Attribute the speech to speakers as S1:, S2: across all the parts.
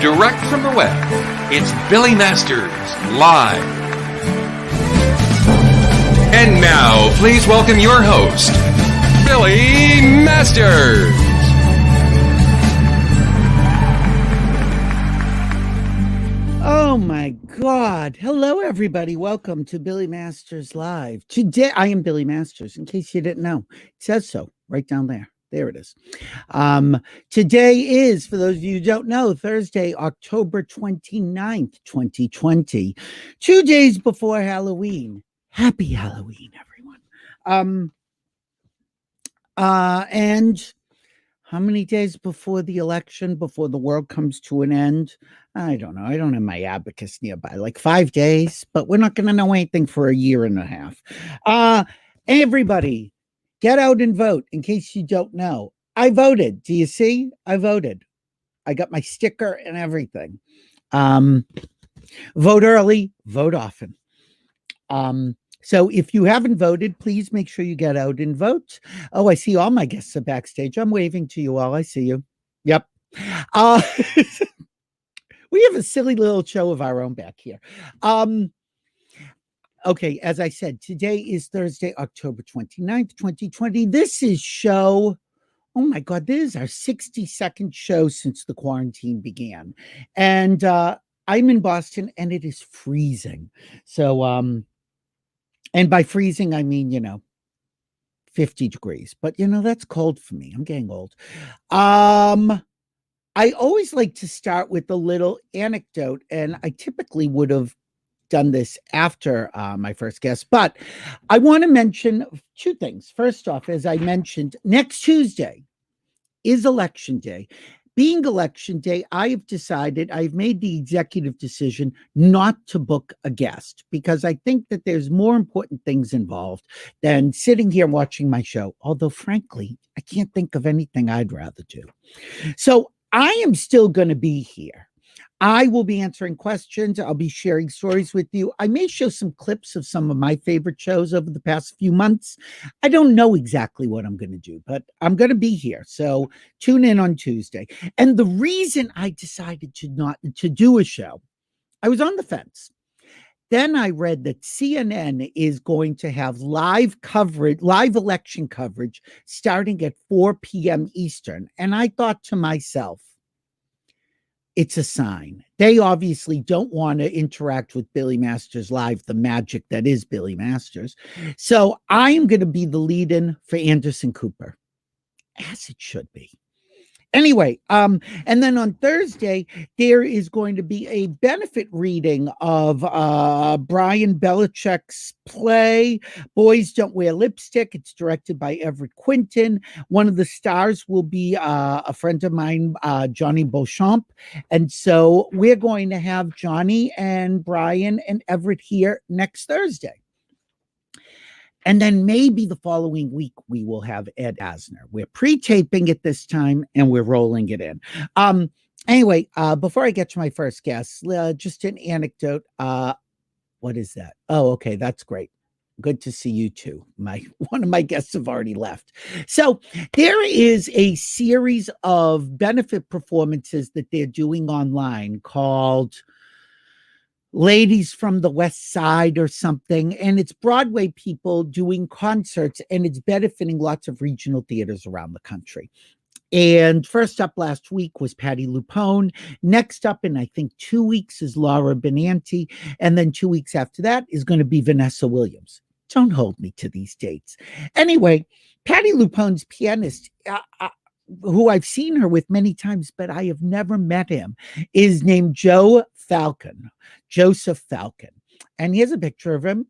S1: direct from the web, it's Billy Masters Live. And now, please welcome your host, Billy Masters.
S2: Oh my God. Hello, everybody. Welcome to Billy Masters Live. Today, I am Billy Masters, in case you didn't know. It says so right down there. There it is. Today is, for those of you who don't know, Thursday, October 29th, 2020. 2 days before Halloween. Happy Halloween, everyone. And how many days before the election, before the world comes to an end? I don't know. I don't have my abacus nearby, like 5 days, but we're not going to know anything for a year and a half. Everybody, get out and vote, in case you don't know. I voted. Do you see? I voted. I got my sticker and everything. Vote early, vote often. So if you haven't voted, please make sure you get out and vote. Oh, I see all my guests are backstage. I'm waving to you all. I see you. Yep. We have a silly little show of our own back here. Okay, as I said, today is Thursday, October 29th, 2020. This is show, oh my God, this is our 62nd show since the quarantine began. And I'm in Boston and it is freezing. So, and by freezing, I mean, 50 degrees. But, that's cold for me. I'm getting old. I always like to start with a little anecdote, and I typically would have done this after my first guest, but I want to mention two things. First off, as I mentioned, next Tuesday is election day. Being election day, I've made the executive decision not to book a guest because I think that there's more important things involved than sitting here watching my show. Although, frankly, I can't think of anything I'd rather do. So I am still going to be here. I will be answering questions. I'll be sharing stories with you. I may show some clips of some of my favorite shows over the past few months. I don't know exactly what I'm going to do, but I'm going to be here. So tune in on Tuesday. And the reason I decided to do a show, I was on the fence. Then I read that CNN is going to have live election coverage starting at 4 p.m. Eastern. And I thought to myself, it's a sign. They obviously don't want to interact with Billy Masters Live, the magic that is Billy Masters. So I am going to be the lead-in for Anderson Cooper, as it should be. Anyway, and then on Thursday, there is going to be a benefit reading of Brian Belichick's play, Boys Don't Wear Lipstick. It's directed by Everett Quinton. One of the stars will be a friend of mine, Johnny Beauchamp. And so we're going to have Johnny and Brian and Everett here next Thursday. And then maybe the following week, we will have Ed Asner. We're pre-taping it this time, and we're rolling it in. Anyway, before I get to my first guest, just an anecdote. What is that? Oh, okay, that's great. Good to see you too. One of my guests have already left. So there is a series of benefit performances that they're doing online called Ladies from the West Side or something, and it's Broadway people doing concerts, and it's benefiting lots of regional theaters around the country. And first up last week was Patti Lupone. Next up in, I think, 2 weeks is Laura Benanti, and then 2 weeks after that is going to be Vanessa Williams. Don't hold me to these dates. Anyway, Patti Lupone's pianist, who I've seen her with many times, but I have never met him, is named Joseph Falcon. And here's a picture of him.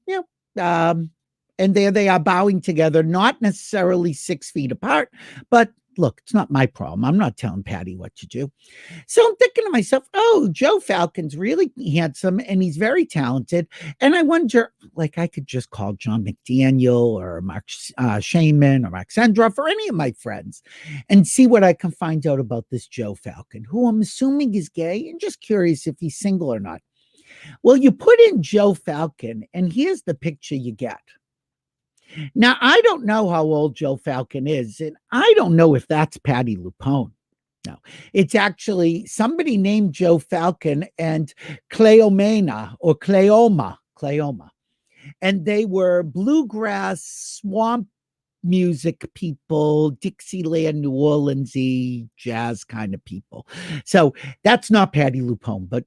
S2: And there they are bowing together, not necessarily 6 feet apart, but look, it's not my problem. I'm not telling Patti what to do. So I'm thinking to myself, oh, Joe Falcon's really handsome and he's very talented. And I wonder, like, I could just call John McDaniel or Mark Shaman or Mark Sandroff or any of my friends and see what I can find out about this Joe Falcon, who I'm assuming is gay and just curious if he's single or not. Well, you put in Joe Falcon and here's the picture you get. Now, I don't know how old Joe Falcon is, and I don't know if that's Patti Lupone. No, it's actually somebody named Joe Falcon and Cleoma, and they were bluegrass swamp music people, Dixieland, New Orleansy jazz kind of people. So that's not Patti Lupone, but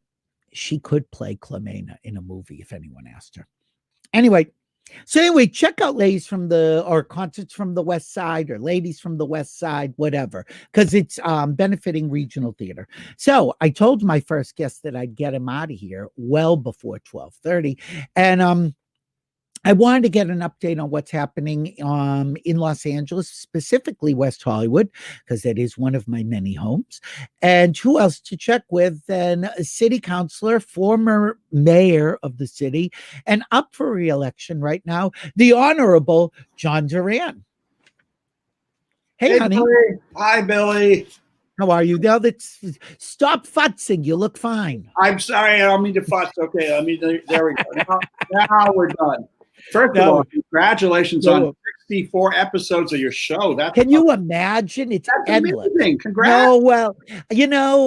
S2: she could play Clemena in a movie if anyone asked her. Anyway, check out ladies from or concerts from the West Side or ladies from the West Side, whatever, because it's benefiting regional theater. So I told my first guest that I'd get him out of here well before 12:30, and I wanted to get an update on what's happening in Los Angeles, specifically West Hollywood, because that is one of my many homes. And who else to check with than a city councilor, former mayor of the city, and up for re-election right now, the Honorable John Duran. Hey, honey.
S3: Billy. Hi, Billy.
S2: How are you? Stop futzing. You look fine.
S3: I'm sorry. I don't mean to futz. Okay. There we go. Now we're done. First of all, congratulations on 64 episodes of your show.
S2: Can you imagine? It's endless.
S3: Amazing. Congrats.
S2: No, well,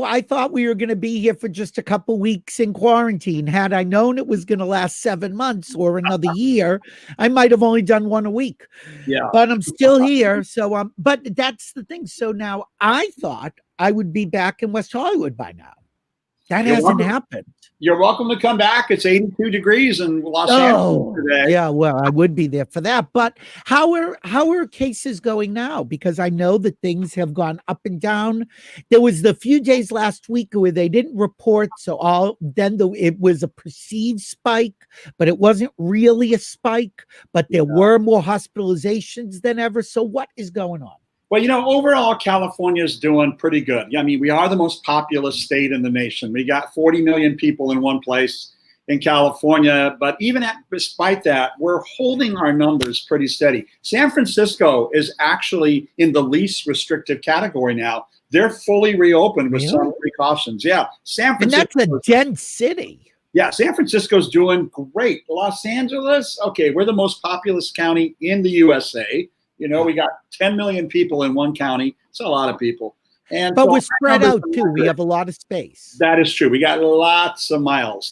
S2: I thought we were going to be here for just a couple weeks in quarantine. Had I known it was going to last 7 months or another year, I might have only done one a week.
S3: Yeah.
S2: But I'm still here. So, but that's the thing. So now I thought I would be back in West Hollywood by now. That hasn't happened.
S3: You're welcome to come back. It's 82 degrees in Los Angeles today.
S2: Yeah, well, I would be there for that. But how are cases going now? Because I know that things have gone up and down. There was the few days last week where they didn't report, so it was a perceived spike, but it wasn't really a spike. But there were more hospitalizations than ever. So what is going on?
S3: Well, overall, California is doing pretty good. I mean, we are the most populous state in the nation. We got 40 million people in one place in California. But despite that, we're holding our numbers pretty steady. San Francisco is actually in the least restrictive category now. They're fully reopened with some precautions. Yeah, San Francisco.
S2: And that's a dense city.
S3: Yeah, San Francisco's doing great. Los Angeles, okay, we're the most populous county in the USA. We got 10 million people in one county. It's a lot of people.
S2: But we're spread out too. We have a lot of space.
S3: That is true. We got lots of miles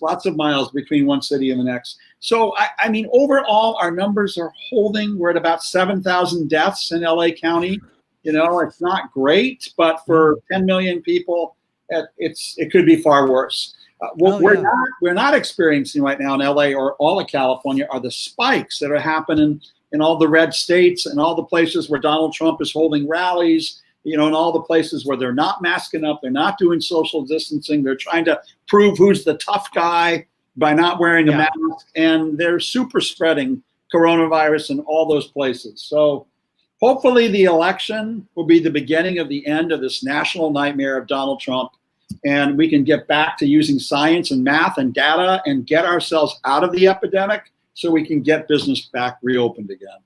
S3: between one city and the next. So, I mean, overall, our numbers are holding. We're at about 7,000 deaths in LA County. It's not great, but for 10 million people, it could be far worse. What we're not experiencing right now in LA or all of California are the spikes that are happening in all the red states and all the places where Donald Trump is holding rallies, in all the places where they're not masking up, they're not doing social distancing, they're trying to prove who's the tough guy by not wearing a mask, and they're super spreading coronavirus in all those places. So hopefully the election will be the beginning of the end of this national nightmare of Donald Trump, and we can get back to using science and math and data and get ourselves out of the epidemic so we can get business back reopened again.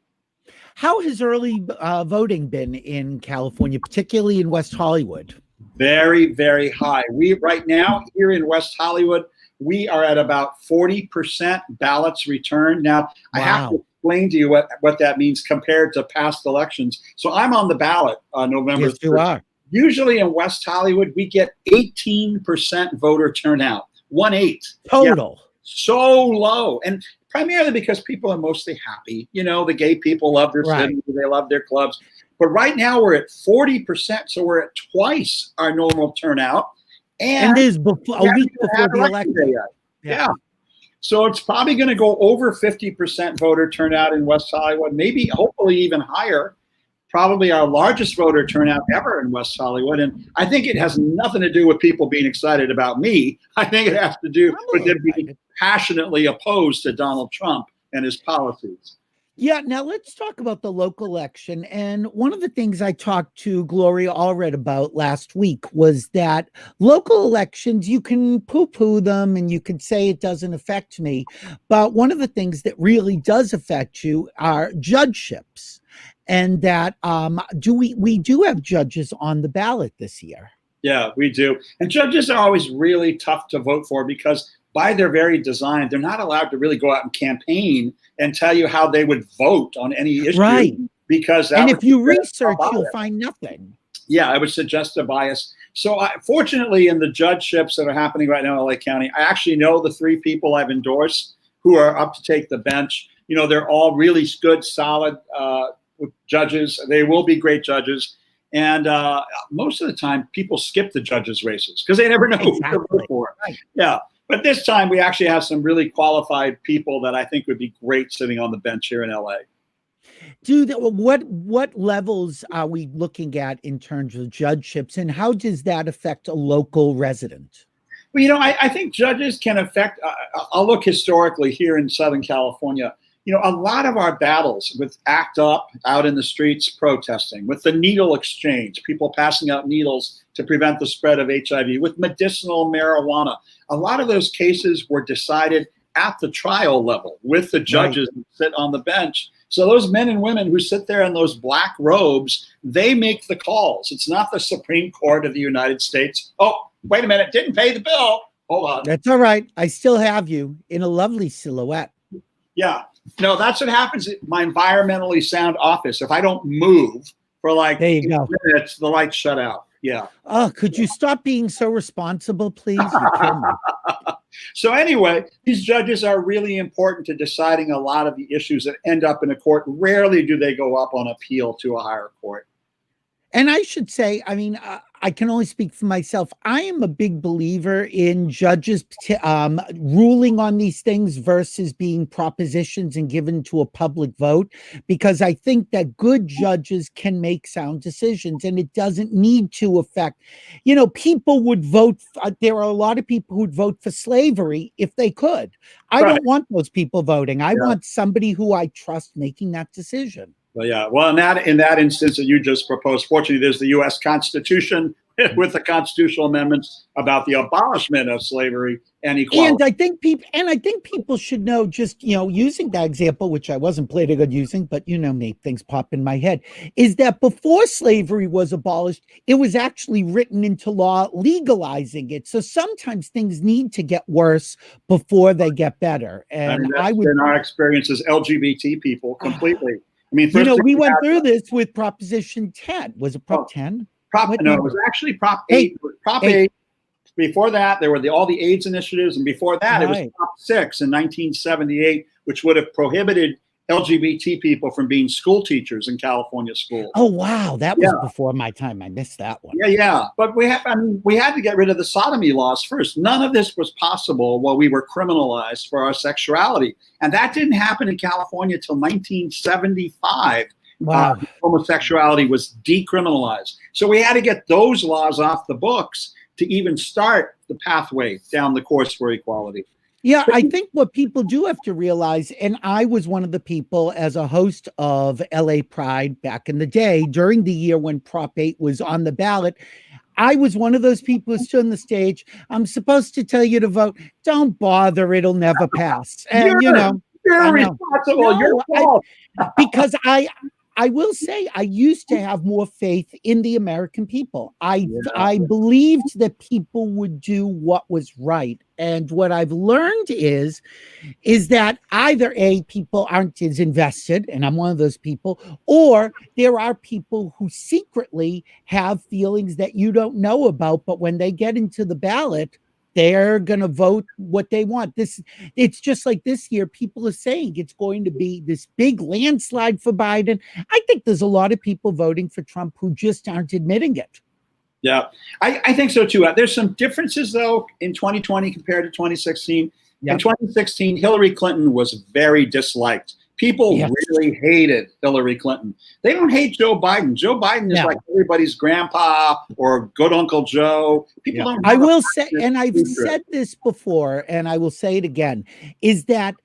S2: How has early voting been in California, particularly in West Hollywood?
S3: Very, very high. We right now here in West Hollywood, we are at about 40% ballots returned. Now, I have to explain to you what that means compared to past elections. So I'm on the ballot November 3rd. Yes, you are. Usually in West Hollywood, we get 18% voter turnout. 1/8.
S2: Total.
S3: Yeah, so low. And primarily because people are mostly happy. The gay people love their city, they love their clubs. But right now we're at 40%, so we're at twice our normal turnout. And
S2: this is a week before the election.
S3: Yeah. So it's probably going to go over 50% voter turnout in West Hollywood, maybe hopefully even higher. Probably our largest voter turnout ever in West Hollywood. And I think it has nothing to do with people being excited about me. I think it has to do with them being passionately opposed to Donald Trump and his policies.
S2: Yeah, now let's talk about the local election. And one of the things I talked to Gloria Allred about last week was that local elections, you can poo-poo them and you can say it doesn't affect me. But one of the things that really does affect you are judgeships. And that we do have judges on the ballot this year.
S3: Yeah, we do. And judges are always really tough to vote for because by their very design, they're not allowed to really go out and campaign and tell you how they would vote on any issue.
S2: Right.
S3: Because
S2: if you research, you'll find nothing.
S3: Yeah, I would suggest a bias. So fortunately, in the judgeships that are happening right now in LA County, I actually know the 3 people I've endorsed who are up to take the bench. You know, they're all really good, solid judges. They will be great judges. And most of the time, people skip the judges' races because they never know who to vote for.
S2: Right.
S3: Yeah. But this time, we actually have some really qualified people that I think would be great sitting on the bench here in LA.
S2: What levels are we looking at in terms of judgeships, and how does that affect a local resident?
S3: Well, you know, I think judges can affect, I'll look historically here in Southern California. You know, a lot of our battles with ACT UP out in the streets protesting, with the needle exchange, people passing out needles to prevent the spread of HIV, with medicinal marijuana, a lot of those cases were decided at the trial level with the judges who sit on the bench. So those men and women who sit there in those black robes, they make the calls. It's not the Supreme Court of the United States. Oh, wait a minute, didn't pay the bill. Hold on.
S2: That's all right. I still have you in a lovely silhouette.
S3: Yeah. No, that's what happens at my environmentally sound office. If I don't move for like
S2: there you go.
S3: minutes, the lights shut out. Yeah.
S2: Oh, could you stop being so responsible, please? You kill me.
S3: So anyway, these judges are really important to deciding a lot of the issues that end up in a court. Rarely do they go up on appeal to a higher court.
S2: And I should say, I mean, I can only speak for myself. I am a big believer in judges ruling on these things versus being propositions and given to a public vote, because I think that good judges can make sound decisions, and it doesn't need to affect, you know, people would vote. There are a lot of people who'd vote for slavery if they could. I don't want those people voting. I want somebody who I trust making that decision.
S3: Well, yeah. Well, in that instance that you just proposed, fortunately, there's the U.S. Constitution with the constitutional amendments about the abolishment of slavery and equality.
S2: And I think people should know, just, you know, using that example, which I wasn't planning on using, but you know me, things pop in my head, is that before slavery was abolished, it was actually written into law legalizing it. So sometimes things need to get worse before they get better. And
S3: I would, in our experience as LGBT people, completely. I mean,
S2: you know, we went through this with Proposition 10. Was it Prop 10?
S3: No, it was actually Prop 8. Prop 8. Before that, there were all the AIDS initiatives, and before that, it was Prop 6 in 1978, which would have prohibited LGBT people from being school teachers in California schools.
S2: Oh, wow. That was before my time. I missed that one.
S3: Yeah. But we had to get rid of the sodomy laws first. None of this was possible while we were criminalized for our sexuality. And that didn't happen in California until 1975.
S2: Wow.
S3: Homosexuality was decriminalized. So we had to get those laws off the books to even start the pathway down the course for equality.
S2: Yeah, I think what people do have to realize, and I was one of the people as a host of LA Pride back in the day, during the year when Prop 8 was on the ballot, I was one of those people who stood on the stage. I'm supposed to tell you to vote. Don't bother, it'll never pass. And
S3: you're responsible.
S2: No,
S3: You're fault.
S2: Because I will say I used to have more faith in the American people. I believed that people would do what was right. And what I've learned is that either A, people aren't as invested, and I'm one of those people, or there are people who secretly have feelings that you don't know about, but when they get into the ballot, they're going to vote what they want. It's just like this year, people are saying it's going to be this big landslide for Biden. I think there's a lot of people voting for Trump who just aren't admitting it.
S3: Yeah, I think so too. There's some differences though in 2020 compared to 2016. In 2016, Hillary Clinton was very disliked. People really hated Hillary Clinton. They don't hate Joe Biden. Joe Biden is like everybody's grandpa or good Uncle Joe. People don't.
S2: I will say, and I've said this before, and I will say it again, is that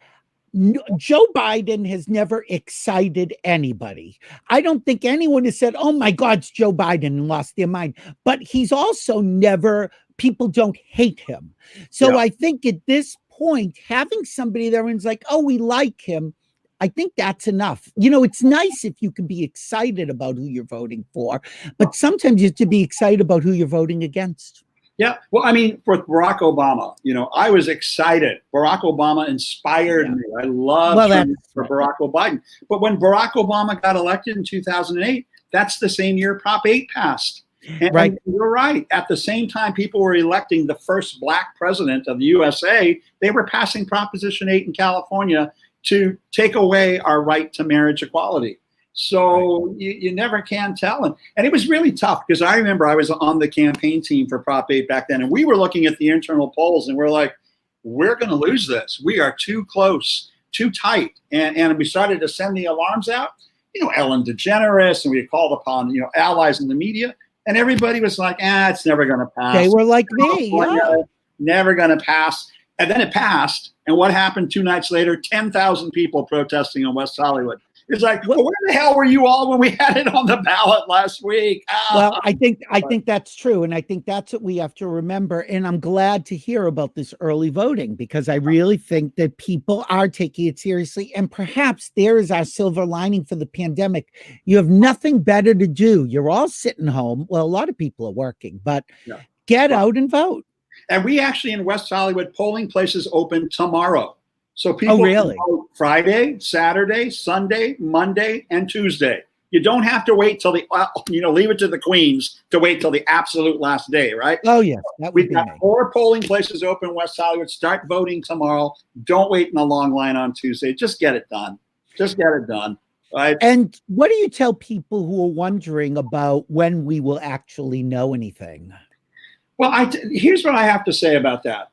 S2: Joe Biden has never excited anybody. I don't think anyone has said, oh my God, it's Joe Biden, and lost their mind. But he's also never, people don't hate him. So I think at this point, having somebody there and's like, oh, we like him, I think that's enough. You know, it's nice if you can be excited about who you're voting for, but sometimes you have to be excited about who you're voting against.
S3: Yeah. Well, I mean, for Barack Obama, you know, I was excited. Barack Obama inspired me. I loved for Barack Obama. But when Barack Obama got elected in 2008, that's the same year Prop 8 passed.
S2: Right.
S3: And you're right. At the same time, people were electing the first black president of the USA. They were passing Proposition 8 in California to take away our right to marriage equality. So you never can tell. And it was really tough because I remember I was on the campaign team for Prop 8 back then, and we were looking at the internal polls and we're like, we're going to lose this. We are too close, too tight. And we started to send the alarms out, Ellen DeGeneres, and we called upon, allies in the media, and everybody was like, it's never going to pass.
S2: They were like me. Yeah.
S3: Never going to pass. And then it passed. And what happened 2 nights later? 10,000 people protesting in West Hollywood. It's like, well, where the hell were you all when we had it on the ballot last week?
S2: Well, I think that's true. And I think that's what we have to remember. And I'm glad to hear about this early voting, because I really think that people are taking it seriously. And perhaps there is our silver lining for the pandemic. You have nothing better to do. You're all sitting home. Well, a lot of people are working, but get out and vote.
S3: And we actually in West Hollywood, polling places open tomorrow. So people can vote Friday, Saturday, Sunday, Monday, and Tuesday. You don't have to wait till leave it to the queens to wait till the absolute last day, right?
S2: Oh, yes.
S3: We've got 4 polling places open in West Hollywood. Start voting tomorrow. Don't wait in a long line on Tuesday. Just get it done. Just get it done. Right? And
S2: what do you tell people who are wondering about when we will actually know anything?
S3: Well, here's what I have to say about that.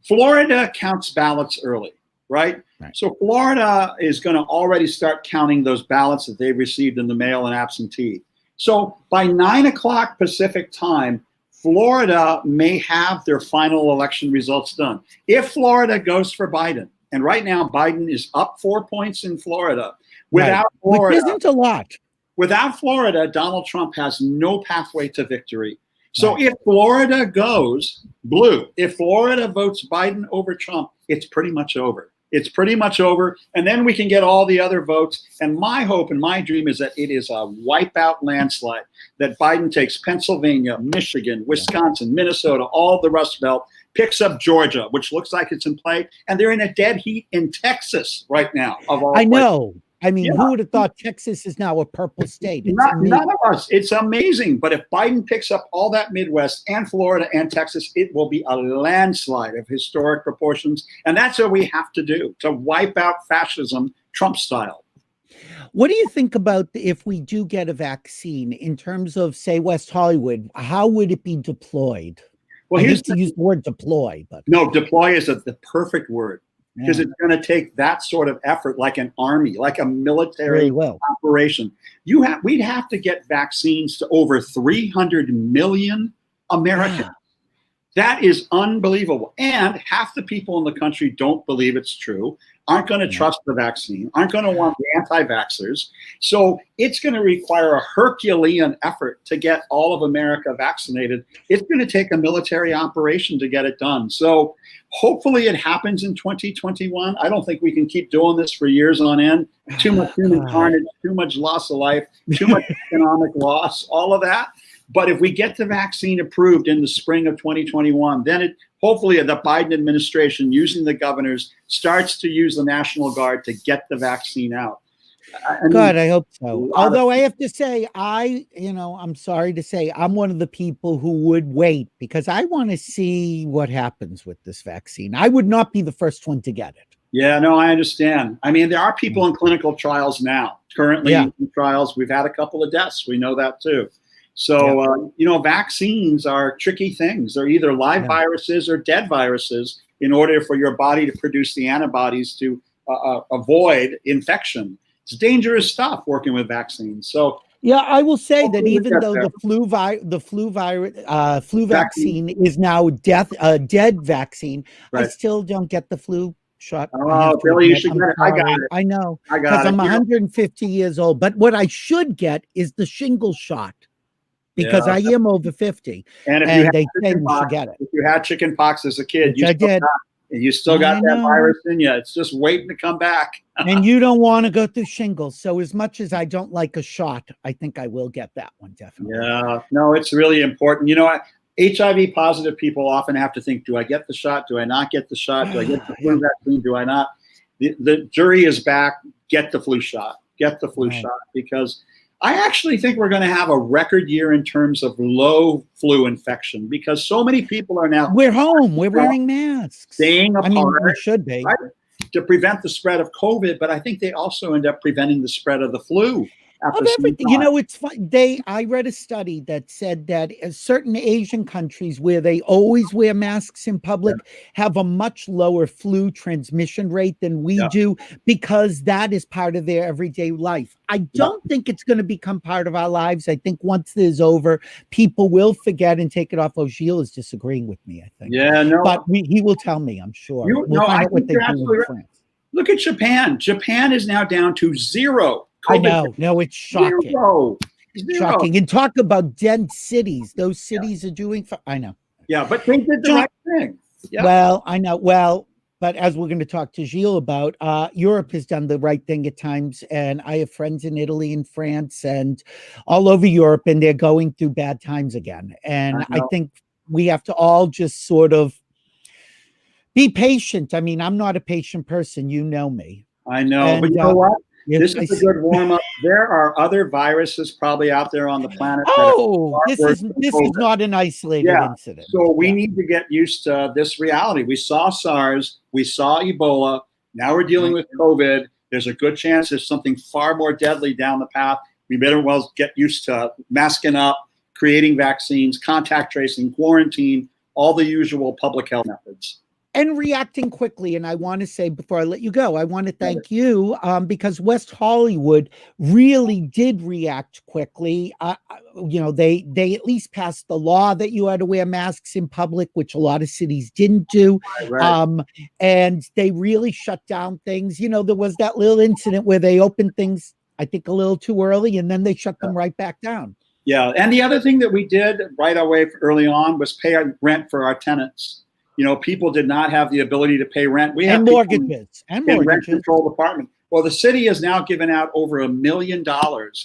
S3: Florida counts ballots early, right? So Florida is going to already start counting those ballots that they've received in the mail and absentee. So by 9 o'clock Pacific time, Florida may have their final election results done. If Florida goes for Biden, and right now Biden is up 4 points in Florida, without Florida,
S2: which isn't a lot.
S3: Without Florida, Donald Trump has no pathway to victory. So if Florida goes blue, if Florida votes Biden over Trump, it's pretty much over. It's pretty much over. And then we can get all the other votes. And my hope and my dream is that it is a wipeout landslide, that Biden takes Pennsylvania, Michigan, Wisconsin, Minnesota, all the Rust Belt, picks up Georgia, which looks like it's in play. And they're in a dead heat in Texas right now.
S2: I know. I mean, who would have thought Texas is now a purple state?
S3: None of us. It's amazing. But if Biden picks up all that Midwest and Florida and Texas, it will be a landslide of historic proportions. And that's what we have to do, to wipe out fascism, Trump style.
S2: What do you think about if we do get a vaccine in terms of, say, West Hollywood? How would it be deployed? Well, I hate to use the word deploy, but
S3: no, deploy is the perfect word. Because it's going to take that sort of effort, like an army, like a military operation. We'd have to get vaccines to over 300 million Americans. That is unbelievable. And half the people in the country don't believe it's true, aren't going to trust the vaccine, aren't going to want the anti-vaxxers. So it's going to require a Herculean effort to get all of America vaccinated. It's going to take a military operation to get it done. So hopefully it happens in 2021. I don't think we can keep doing this for years on end. Too much human carnage, too much loss of life, too much economic loss, all of that. But if we get the vaccine approved in the spring of 2021, then hopefully the Biden administration, using the governors, starts to use the National Guard to get the vaccine out.
S2: God, I hope so. Although I have to say, I'm sorry to say, I'm one of the people who would wait because I want to see what happens with this vaccine. I would not be the first one to get it.
S3: Yeah, no, I understand. I mean, there are people in clinical trials now, currently in trials. We've had a couple of deaths. We know that too. So, vaccines are tricky things. They're either live viruses or dead viruses in order for your body to produce the antibodies to avoid infection. It's dangerous stuff working with vaccines. So,
S2: I will say that even though the flu vaccine is now a dead vaccine, I still don't get the flu shot.
S3: Oh, Billy, you should get it. I got it.
S2: I know, because I'm 150 years old. But what I should get is the shingle shot. Because I am over 50,
S3: and
S2: they say you should get it.
S3: If you had chicken pox as a kid,
S2: I did.
S3: You still got that virus in you. It's just waiting to come back.
S2: And you don't want to go through shingles. So as much as I don't like a shot, I think I will get that one, definitely. Yeah,
S3: no, it's really important. HIV positive people often have to think, do I get the shot? Do I not get the shot? Do I get the flu vaccine? Do I not? The jury is back. Get the flu shot. Get the flu shot, because I actually think we're going to have a record year in terms of low flu infection because so many people are now
S2: We're home. We're wearing masks.
S3: staying apart.
S2: I mean, we should be.
S3: Right? To prevent the spread of COVID, but I think they also end up preventing the spread of the flu.
S2: Of everything, you know, it's fun. I read a study that said that certain Asian countries where they always wear masks in public have a much lower flu transmission rate than we do because that is part of their everyday life. I don't think it's going to become part of our lives. I think once this is over, people will forget and take it off. Oh, Gilles is disagreeing with me, I think.
S3: Yeah, no.
S2: But he will tell me, I'm sure. We'll find out what they do in France.
S3: Look at Japan. Japan is now down to 0.
S2: COVID. I know. No, it's shocking.
S3: Zero.
S2: Shocking. And talk about dead cities. Those cities are doing. I know.
S3: Yeah, but they did the right thing. Yeah.
S2: Well, I know. Well, but as we're going to talk to Gilles about, Europe has done the right thing at times. And I have friends in Italy and France and all over Europe, and they're going through bad times again. And I think we have to all just sort of be patient. I mean, I'm not a patient person. You know me.
S3: I know. But you know what? This is a good warm up. There are other viruses probably out there on the planet.
S2: Oh, this is not an isolated incident.
S3: So we need to get used to this reality. We saw SARS, we saw Ebola. Now we're dealing with COVID. There's a good chance there's something far more deadly down the path. We better well get used to masking up, creating vaccines, contact tracing, quarantine, all the usual public health methods.
S2: And reacting quickly. And I want to say, before I let you go, I want to thank you because West Hollywood really did react quickly. You know, they at least passed the law that you had to wear masks in public, which a lot of cities didn't do. Right. And they really shut down things. You know, there was that little incident where they opened things, I think, a little too early, and then they shut them right back down.
S3: Yeah. And the other thing that we did right away early on was pay our rent for our tenants. You know, people did not have the ability to pay rent. We have
S2: mortgages and
S3: rent control department. Well, the city has now given out over $1 million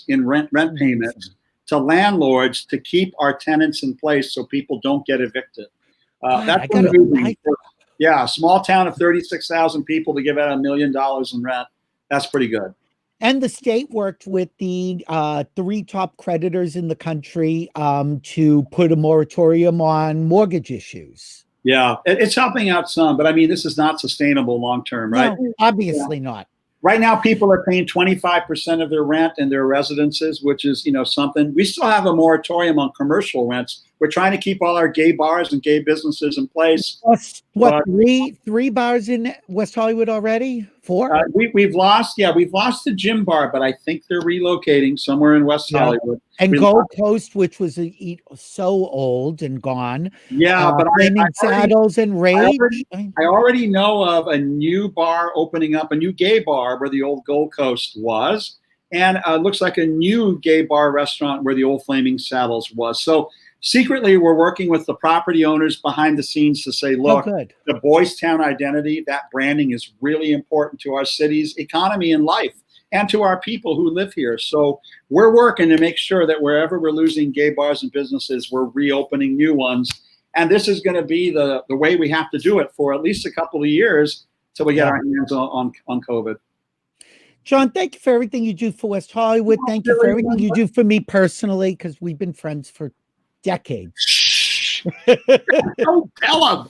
S3: in rent payments to landlords to keep our tenants in place so people don't get evicted. That's a small town of 36,000 people to give out $1 million in rent. That's pretty good.
S2: And the state worked with the 3 top creditors in the country to put a moratorium on mortgage issues.
S3: Yeah, it's helping out some, but I mean, this is not sustainable long term, right?
S2: No, obviously not.
S3: Right now, people are paying 25% of their rent in their residences, which is, you know, something. We still have a moratorium on commercial rents. We're trying to keep all our gay bars and gay businesses in place.
S2: What, three bars in West Hollywood already? 4?
S3: We've lost the gym bar, but I think they're relocating somewhere in West Hollywood.
S2: And Gold Coast, which was so old and gone.
S3: Yeah, but
S2: Flaming Saddles and Rage.
S3: I already know of a new bar opening up, a new gay bar where the old Gold Coast was, and looks like a new gay bar restaurant where the old Flaming Saddles was. So secretly, we're working with the property owners behind the scenes to say, look, the Boys Town identity, that branding is really important to our city's economy and life and to our people who live here. So we're working to make sure that wherever we're losing gay bars and businesses, we're reopening new ones. And this is going to be the way we have to do it for at least a couple of years till we get our hands on COVID.
S2: John, thank you for everything you do for West Hollywood. Thank you for everything you do for me personally, because we've been friends for decades.
S3: Don't tell him.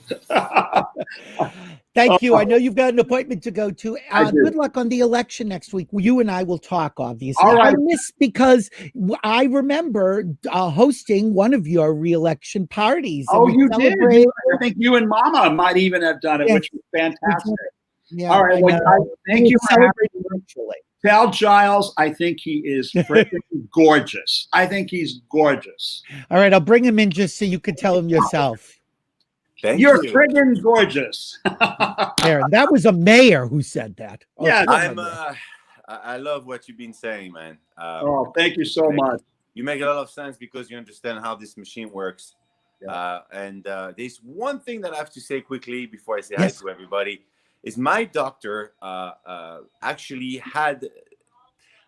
S2: Thank you. I know you've got an appointment to go to. Good luck on the election next week. You and I will talk, obviously.
S3: All right.
S2: I miss because I remember hosting one of your re-election parties.
S3: Oh, you did? I think you and Mama might even have done it, which was fantastic.
S2: Yeah,
S3: all right. Thank you for
S2: celebrating virtually.
S3: Tell Giles I think he is freaking gorgeous. I think he's gorgeous.
S2: All right, I'll bring him in just so you can tell him yourself.
S3: You're friggin' gorgeous.
S2: Aaron, that was a mayor who said that.
S3: Yeah,
S4: I love what you've been saying, man.
S3: Thank you so much.
S4: You make a lot of sense because you understand how this machine works. Yeah. And there's one thing that I have to say quickly before I say hi to everybody. Is my doctor actually had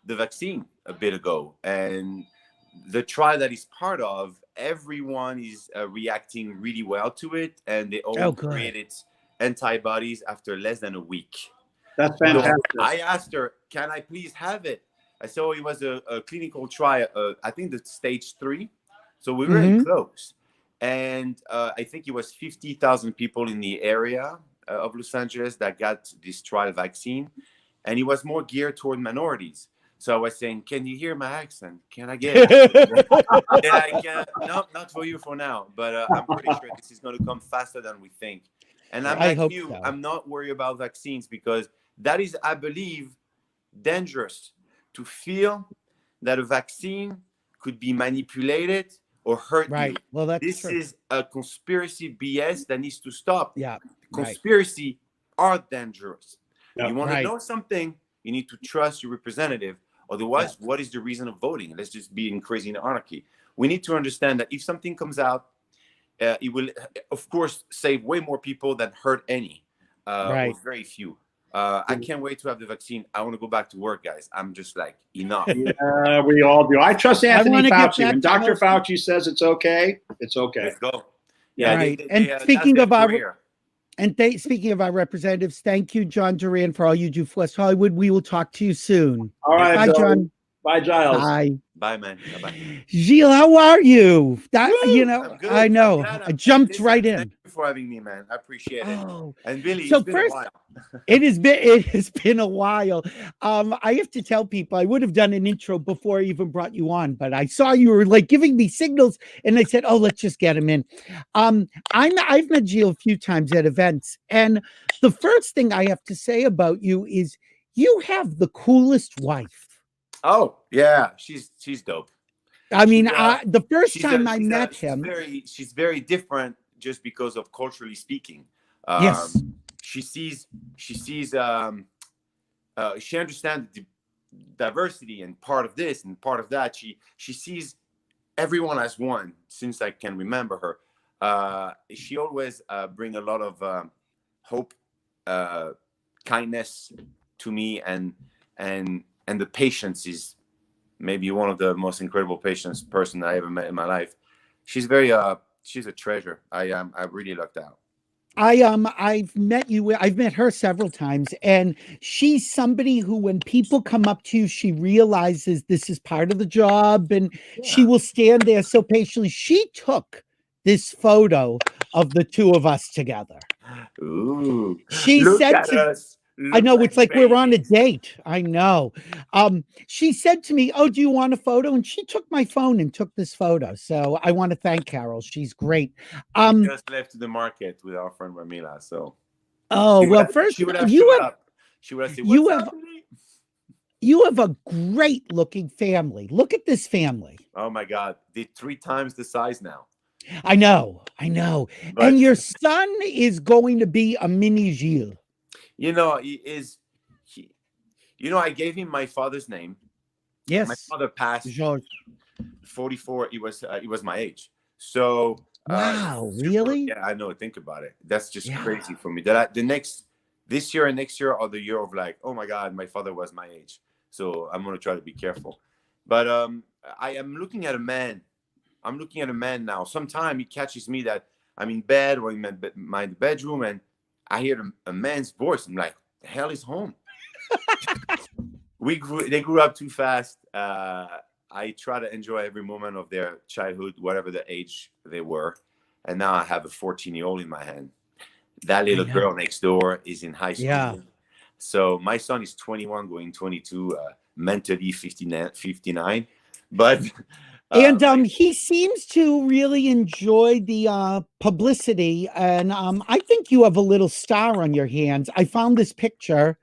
S4: the vaccine a bit ago, and the trial that he's part of, everyone is reacting really well to it, and they all created antibodies after less than a week.
S3: That's fantastic.
S4: So I asked her, can I please have it? I saw it was a clinical trial. I think the stage 3, so we were really close. And I think it was 50,000 people in the area of Los Angeles that got this trial vaccine, and it was more geared toward minorities. So I was saying, "Can you hear my accent? Can I get it?" Yeah, I can. No, not for you for now, but I'm pretty sure this is going to come faster than we think. And I'm
S2: I
S4: like
S2: hope
S4: you.
S2: so.
S4: I'm not worried about vaccines because that is, I believe, dangerous to feel that a vaccine could be manipulated or hurt
S2: Right.
S4: you.
S2: Well, that's
S4: This
S2: true.
S4: is a conspiracy BS that needs to stop.
S2: Yeah.
S4: Conspiracy are dangerous.
S3: Yeah.
S4: You want to
S2: Right.
S4: know something, you need to trust your representative. Otherwise, what is the reason of voting? Let's just be in crazy anarchy. We need to understand that if something comes out, it will, of course, save way more people than hurt any, or very few. I can't wait to have the vaccine. I want to go back to work, guys. I'm just like, enough.
S3: Yeah, we all do. I trust Anthony
S2: wanna get
S3: Fauci.
S2: back
S3: When
S2: to
S3: Dr.
S2: most-
S3: Fauci says it's okay, it's okay.
S4: Let's go.
S3: Yeah.
S2: Right. And speaking
S4: that's
S2: of
S4: their
S2: our-
S4: career.
S2: And speaking of our representatives, thank you, John Duran, for all you do for West Hollywood. We will talk to you soon.
S3: All right,
S2: Bye,
S3: Bill.
S2: John.
S3: Bye, Giles.
S2: Bye.
S4: Bye, man. Bye-bye.
S2: Gilles, how are you? That
S4: Woo!
S2: know,
S4: I'm good.
S2: I know.
S4: I'm glad
S2: I jumped
S4: listen,
S2: right in.
S4: Thank you for having me, man. I appreciate it.
S2: Oh,
S4: And Billy,
S2: so
S4: it's been
S2: first-
S4: a while.
S2: it has been a while. I have to tell people I would have done an intro before I even brought you on, but I saw you were like giving me signals, and I said, "Oh, let's just get him in." I've met Gilles a few times at events, and the first thing I have to say about you is you have the coolest wife.
S4: Oh, yeah. She's dope.
S2: I mean,
S4: She's,
S2: the first
S4: She's
S2: time
S4: a-
S2: I
S4: she's a-
S2: met
S4: she's
S2: him,
S4: she's very different just because of culturally speaking.
S2: Yes.
S4: She understands the diversity and part of this and part of that. She sees everyone as one since I can remember her. She always bring a lot of hope, kindness to me, and the patience is maybe one of the most incredible patience person I ever met in my life. She's very she's a treasure. I really lucked out.
S2: I've met you. I've met her several times, and she's somebody who, when people come up to you, she realizes this is part of the job, and she will stand there so patiently. She took this photo of the two of us together.
S4: Ooh,
S2: She
S4: look
S2: said
S4: at
S2: to-
S4: us.
S2: I know,
S4: Look
S2: it's like we're on a
S4: babies.
S2: date. I know. She said to me, "Oh, do you want a photo?" And she took my phone and took this photo. So I want to thank Carol. She's great.
S4: We just left to the market with our friend Ramila. So
S2: Oh,
S4: she would
S2: well,
S4: have-
S2: first
S4: she would have
S2: you
S4: showed
S2: have
S4: up. She would have said,
S2: you
S4: "What's
S2: have-
S4: happening?"
S2: you have a great looking family. Look at this family.
S4: Oh my God, they're 3 times the size now.
S2: I know.
S4: But
S2: And your son is going to be a mini Gilles.
S4: you know, I gave him my father's name.
S2: Yes.
S4: My father passed
S2: Georges.
S4: 44. He was my age. So
S2: Wow, really?
S4: Yeah, I know. Think about it. That's just
S2: Yeah.
S4: crazy for me. This year and next year are the year of like, oh my God, my father was my age. So I'm gonna try to be careful. But I am looking at a man. I'm looking at a man now. Sometime he catches me that I'm in bed or in my bedroom, and I hear a man's voice. I'm like, the hell is home? They grew up too fast. I try to enjoy every moment of their childhood, whatever the age they were. And now I have a 14-year-old in my hand. That little
S2: know.
S4: girl next door is in high school.
S2: Yeah.
S4: So my son is 21, going 22, mentally 59. But
S2: And he seems to really enjoy the publicity. And I think you have a little star on your hands. I found this picture.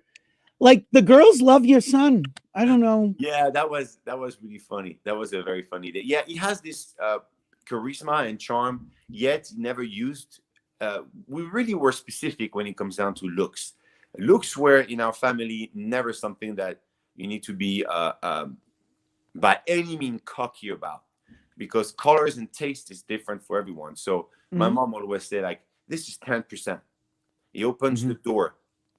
S2: Like, the girls love your son. I don't know.
S4: yeah, that was really funny. That was a very funny day. Yeah, he has this charisma and charm, yet never used. We really were specific when it comes down to looks. Looks were in our family never something that you need to be by any means cocky about, because colors and taste is different for everyone. So my mom always said, like, this is 10%. He opens the door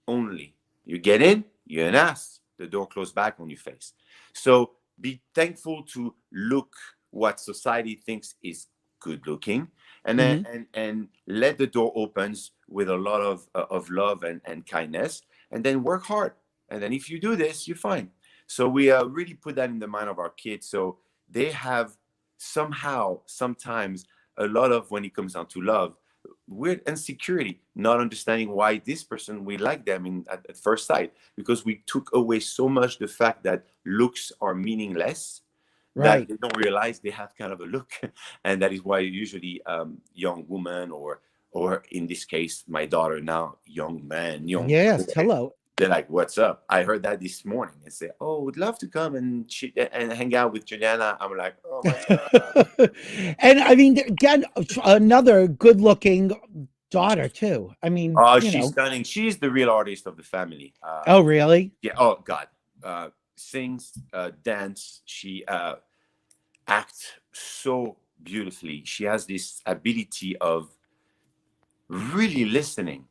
S4: only. You get in, you're an ass. The door closed back on your face. So be thankful to look what society thinks is good looking, and then and let the door opens with a lot of love and kindness, and then work hard. And then if you do this, you're fine. So we really put that in the mind of our kids. So they have somehow, sometimes, a lot of, when it comes down to love, weird insecurity, not understanding why this person, we like them at first sight, because we took away so much the fact that looks are meaningless, that
S2: Right.
S4: they don't realize they have kind of a look. And that is why usually young woman, or in this case, my daughter now, young man, young
S2: Yes.
S4: boy,
S2: Hello.
S4: they're like, "What's up?" I heard that this morning and say, "Oh, would love to come and hang out with Juliana." I'm like, "Oh my God."
S2: And I mean, again, another good-looking daughter too. I mean,
S4: Oh,
S2: you
S4: she's
S2: know.
S4: stunning. She's the real artist of the family.
S2: Oh, really?
S4: Yeah. Oh God. Sings, dance. She acts so beautifully. She has this ability of really listening,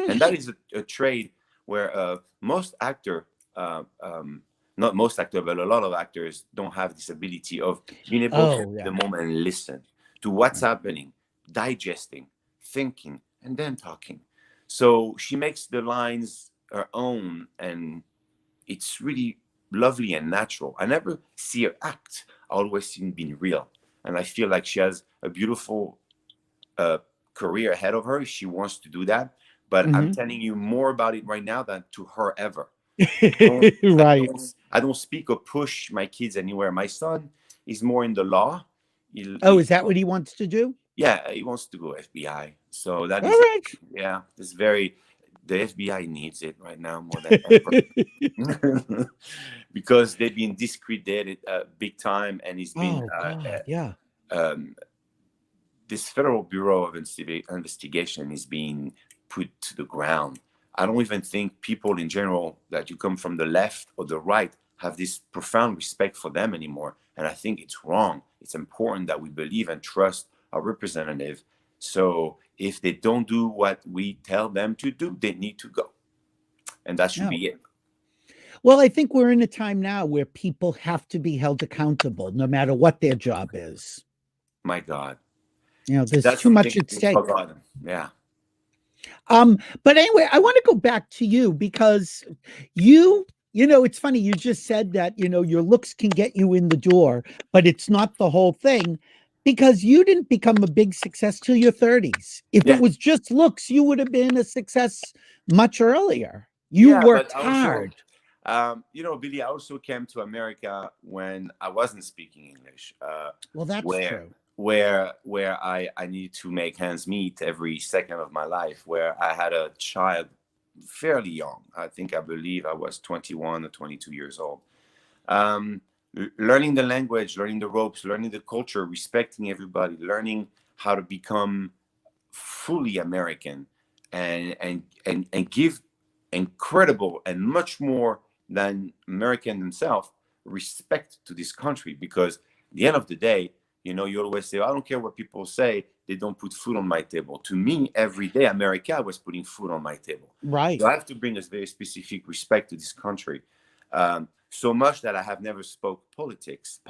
S4: and that is a trait where most actor, not most actor, but a lot of actors don't have this ability of being able to
S2: Oh,
S4: take
S2: yeah.
S4: the moment and listen to what's happening, digesting, thinking, and then talking. So she makes the lines her own, and it's really lovely and natural. I never see her act. I always see her being real, and I feel like she has a beautiful uh, career ahead of her if she wants to do that. But I'm
S2: Mhm.
S4: telling you more about it right now than to her ever. don't, I
S2: Right.
S4: don't speak or push my kids anywhere. My son is more in the law.
S2: Oh, is that what he wants to do?
S4: Yeah, he wants to go FBI. So that
S2: All
S4: is,
S2: right.
S4: yeah, it's very, the FBI needs it right now more than ever. Because they've been discredited big time, and it's been
S2: Oh God, yeah.
S4: um, this Federal Bureau of Investigation is being put to the ground. I don't even think people in general, that you come from the left or the right, have this profound respect for them anymore. And I think it's wrong. It's important that we believe and trust our representative. So if they don't do what we tell them to do, they need to go. And that should
S2: No.
S4: be it.
S2: Well, I think we're in a time now where people have to be held accountable, no matter what their job is.
S4: My God.
S2: You know, there's
S4: That's
S2: too
S4: something
S2: much at
S4: we've
S2: stake.
S4: forgotten. Yeah.
S2: But anyway, I want to go back to you because you know, it's funny. You just said that, you know, your looks can get you in the door, but it's not the whole thing because you didn't become a big success till your 30s. If it
S4: Yeah.
S2: was just looks, you would have been a success much earlier. You
S4: Yeah, but
S2: worked
S4: also,
S2: hard.
S4: Billy, I also came to America when I wasn't speaking English,
S2: Well, that's
S4: where
S2: true.
S4: I need to make ends meet every second of my life, where I had a child fairly young. I believe I was 21 or 22 years old. Um, Learning the language, learning the ropes, learning the culture, respecting everybody, learning how to become fully American, and give incredible and much more than American themselves respect to this country. Because at the end of the day, you always say, I don't care what people say, they don't put food on my table. To me, every day America was putting food on my table.
S2: Right.
S4: So I have to bring a very specific respect to this country. So much that I have never spoke politics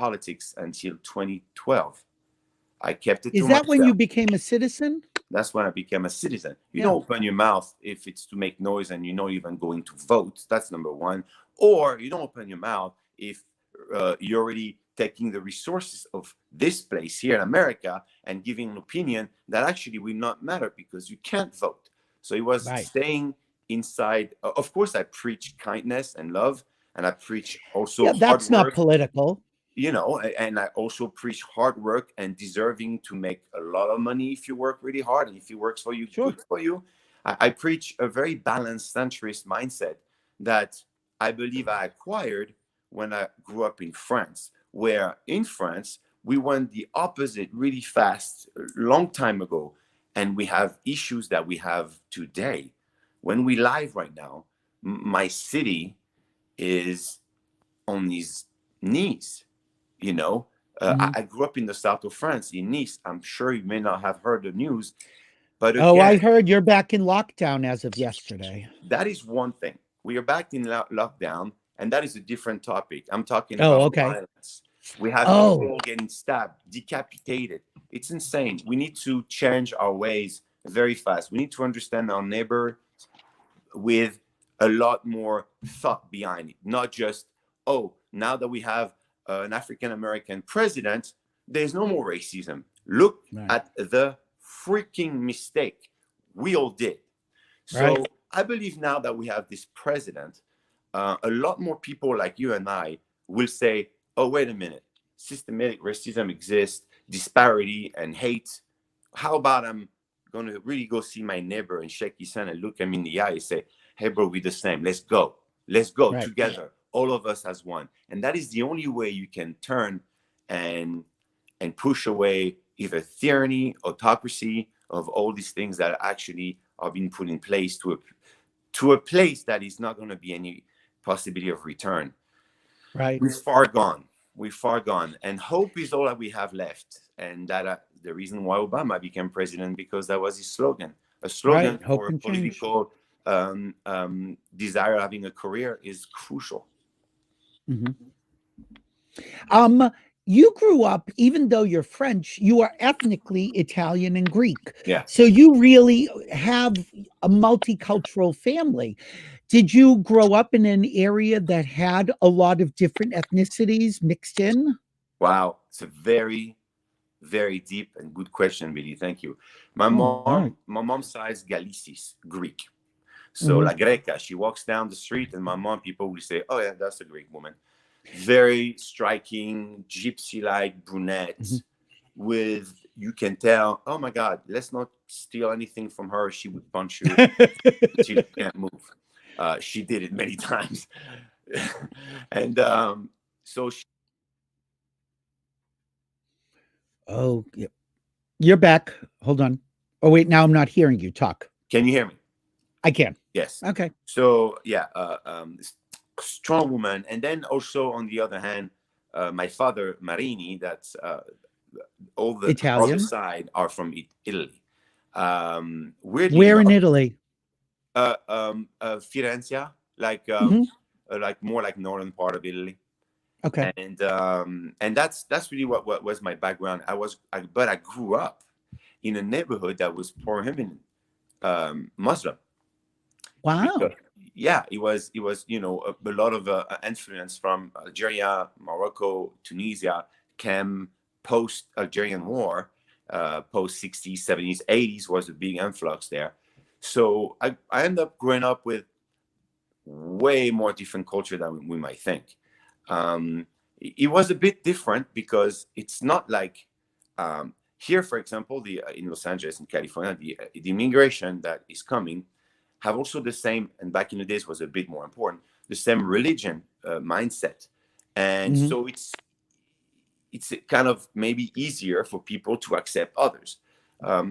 S4: until 2012. I kept it to
S2: Is that when
S4: myself.
S2: you became a citizen?
S4: That's when I became a citizen. You
S2: Yeah.
S4: don't open your mouth if it's to make noise and you're not even going to vote. That's number one. Or you don't open your mouth if you're already taking the resources of this place here in America and giving an opinion that actually will not matter because you can't vote. So it was
S2: Right.
S4: staying inside. Of course, I preach kindness and love, and I preach also
S2: Yeah,
S4: hard
S2: that's not
S4: work,
S2: political.
S4: and I also preach hard work and deserving to make a lot of money if you work really hard, and if it works for you,
S2: Sure.
S4: good for you. I preach a very balanced centrist mindset that I believe I acquired when I grew up in France, where in France we went the opposite really fast a long time ago, and we have issues that we have today. When we live right now, my city is on his knees. you know
S2: Mhm.
S4: I grew up in the south of France, in Nice. I'm sure you may not have heard the news, but
S2: Oh, I
S4: again,
S2: heard you're back in lockdown as of yesterday.
S4: that is one thing. We are back in lockdown, and that is a different topic. I'm talking
S2: Oh,
S4: about
S2: okay.
S4: violence. We have
S2: Oh,
S4: people getting stabbed, decapitated. It's insane. We need to change our ways very fast. We need to understand our neighbor with a lot more thought behind it. Not just, oh, now that we have an African-American president, there's no more racism. Look at the freaking mistake we all did. So I believe now that we have this president, a lot more people like you and I will say, oh, wait a minute, systematic racism exists, disparity and hate. How about I'm going to really go see my neighbor and shake his hand and look him in the eye and say, hey, bro, we're the same. Let's go. Let's go together, all of us as one. And that is the only way you can turn and push away either tyranny, autocracy, of all these things that actually are being put in place to a place that is not going to be any possibility of return.
S2: Right.
S4: We're far gone. We're far gone. And hope is all that we have left. And that the reason why Obama became president, because that was his slogan. A slogan for a political desire of having a career is crucial.
S2: You grew up, even though you're French, you are ethnically Italian and Greek.
S4: Yeah.
S2: So you really have a multicultural family. Did you grow up in an area that had a lot of different ethnicities mixed in?
S4: Wow. It's a very, very deep and good question, Billy. Thank you. My mom's side is Galicis, Greek. So La Greca, she walks down the street and my mom, people will say, oh yeah, that's a Greek woman. Very striking, gypsy-like brunette with, you can tell, oh my God, let's not steal anything from her. She would punch you. She can't move. She did it many times. And so she...
S2: Oh, you're back. Hold on. Oh, wait, now I'm not hearing you talk.
S4: Can you hear me?
S2: I can.
S4: Yes.
S2: Okay.
S4: So, yeah, strong woman. And then also, on the other hand, my father, Marini, that's all the
S2: Italian
S4: other side are from Italy. Weirdly
S2: Where
S4: enough,
S2: in Italy?
S4: Firenze, like more like northern part of Italy.
S2: Okay.
S4: And that's really what was my background. But I grew up in a neighborhood that was predominantly Muslim.
S2: Wow.
S4: Because, yeah, it was a lot of influence from Algeria, Morocco, Tunisia came post Algerian war, post 60s, 70s, 80s was a big influx there. So I ended up growing up with way more different culture than we might think. It was a bit different because it's not like here, for example, in Los Angeles, in California, the immigration that is coming have also the same, and back in the days was a bit more important, the same religion mindset. And so it's kind of maybe easier for people to accept others.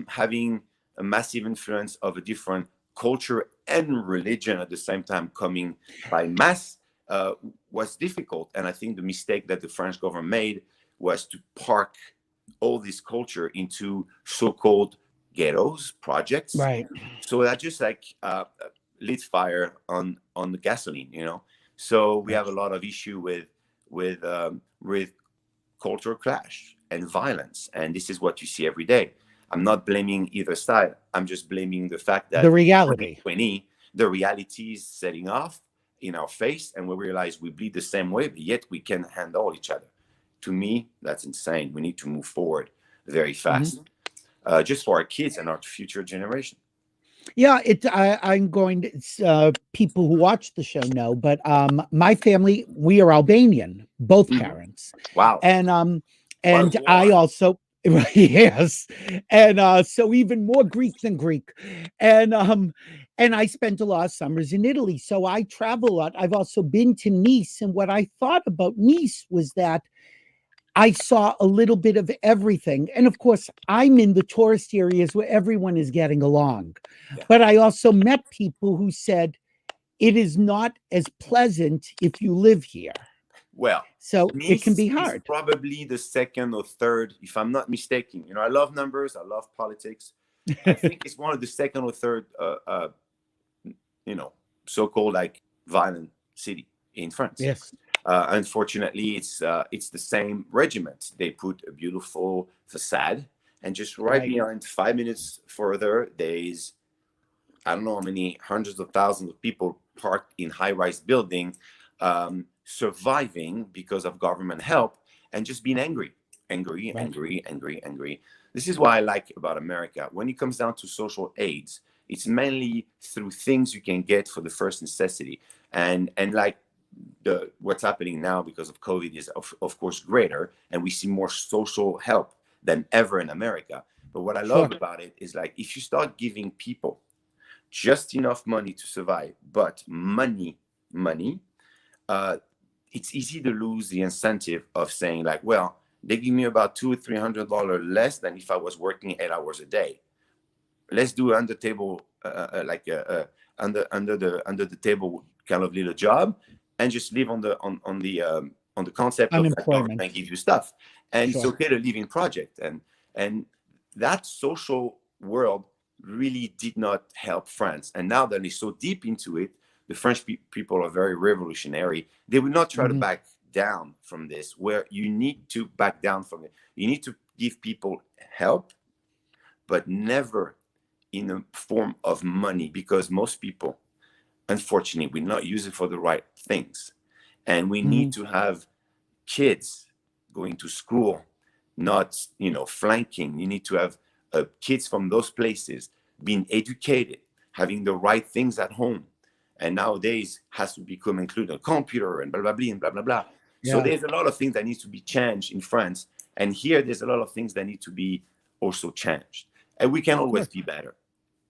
S4: Having a massive influence of a different culture and religion at the same time coming by mass was difficult. And I think the mistake that the French government made was to park all this culture into so-called ghettos, projects.
S2: Right.
S4: So that just like lit fire on the gasoline, So we have a lot of issue with cultural clash and violence. And this is what you see every day. I'm not blaming either side. I'm just blaming the fact that
S2: the reality,
S4: the reality is setting off in our face, and we realize we bleed the same way, but yet we can handle each other. To me, that's insane. We need to move forward very fast, just for our kids and our future generation.
S2: Yeah, I'm going to, people who watch the show know, but my family, we are Albanian, both parents.
S4: Wow.
S2: And I also, yes. And so even more Greek than Greek. And I spent a lot of summers in Italy. So I travel a lot. I've also been to Nice. And what I thought about Nice was that I saw a little bit of everything. And of course, I'm in the tourist areas where everyone is getting along. Yeah. But I also met people who said it is not as pleasant if you live here.
S4: Well,
S2: so
S4: Nice
S2: it can be hard.
S4: Probably the second or third, if I'm not mistaken. I love numbers. I love politics. I think it's one of the second or third, so-called like violent city in France.
S2: Yes.
S4: Unfortunately, it's the same regiment. They put a beautiful facade, and just right behind, 5 minutes further, there's I don't know how many hundreds of thousands of people parked in high-rise building, surviving because of government help, and just being angry. This is what I like about America. When it comes down to social aids, it's mainly through things you can get for the first necessity. And like what's happening now because of COVID is of course greater, and we see more social help than ever in America. But what I love about it is, like, if you start giving people just enough money to survive, but money, it's easy to lose the incentive of saying, like, well, they give me about $200-300 less than if I was working 8 hours a day. Let's do under table, under the table kind of little job, and just live on the concept of that government give you stuff, and it's okay to live in project. And that social world really did not help France. And now that they're so deep into it, the French people are very revolutionary. They will not try to back down from this, where you need to back down from it. You need to give people help, but never in a form of money, because most people, unfortunately, will not use it for the right things. And we need to have kids going to school, not, flanking. You need to have kids from those places being educated, having the right things at home. And nowadays has to become included a computer and blah, blah, blah, and blah, blah, blah. Yeah. So there's a lot of things that needs to be changed in France. And here there's a lot of things that need to be also changed. And we can always be better.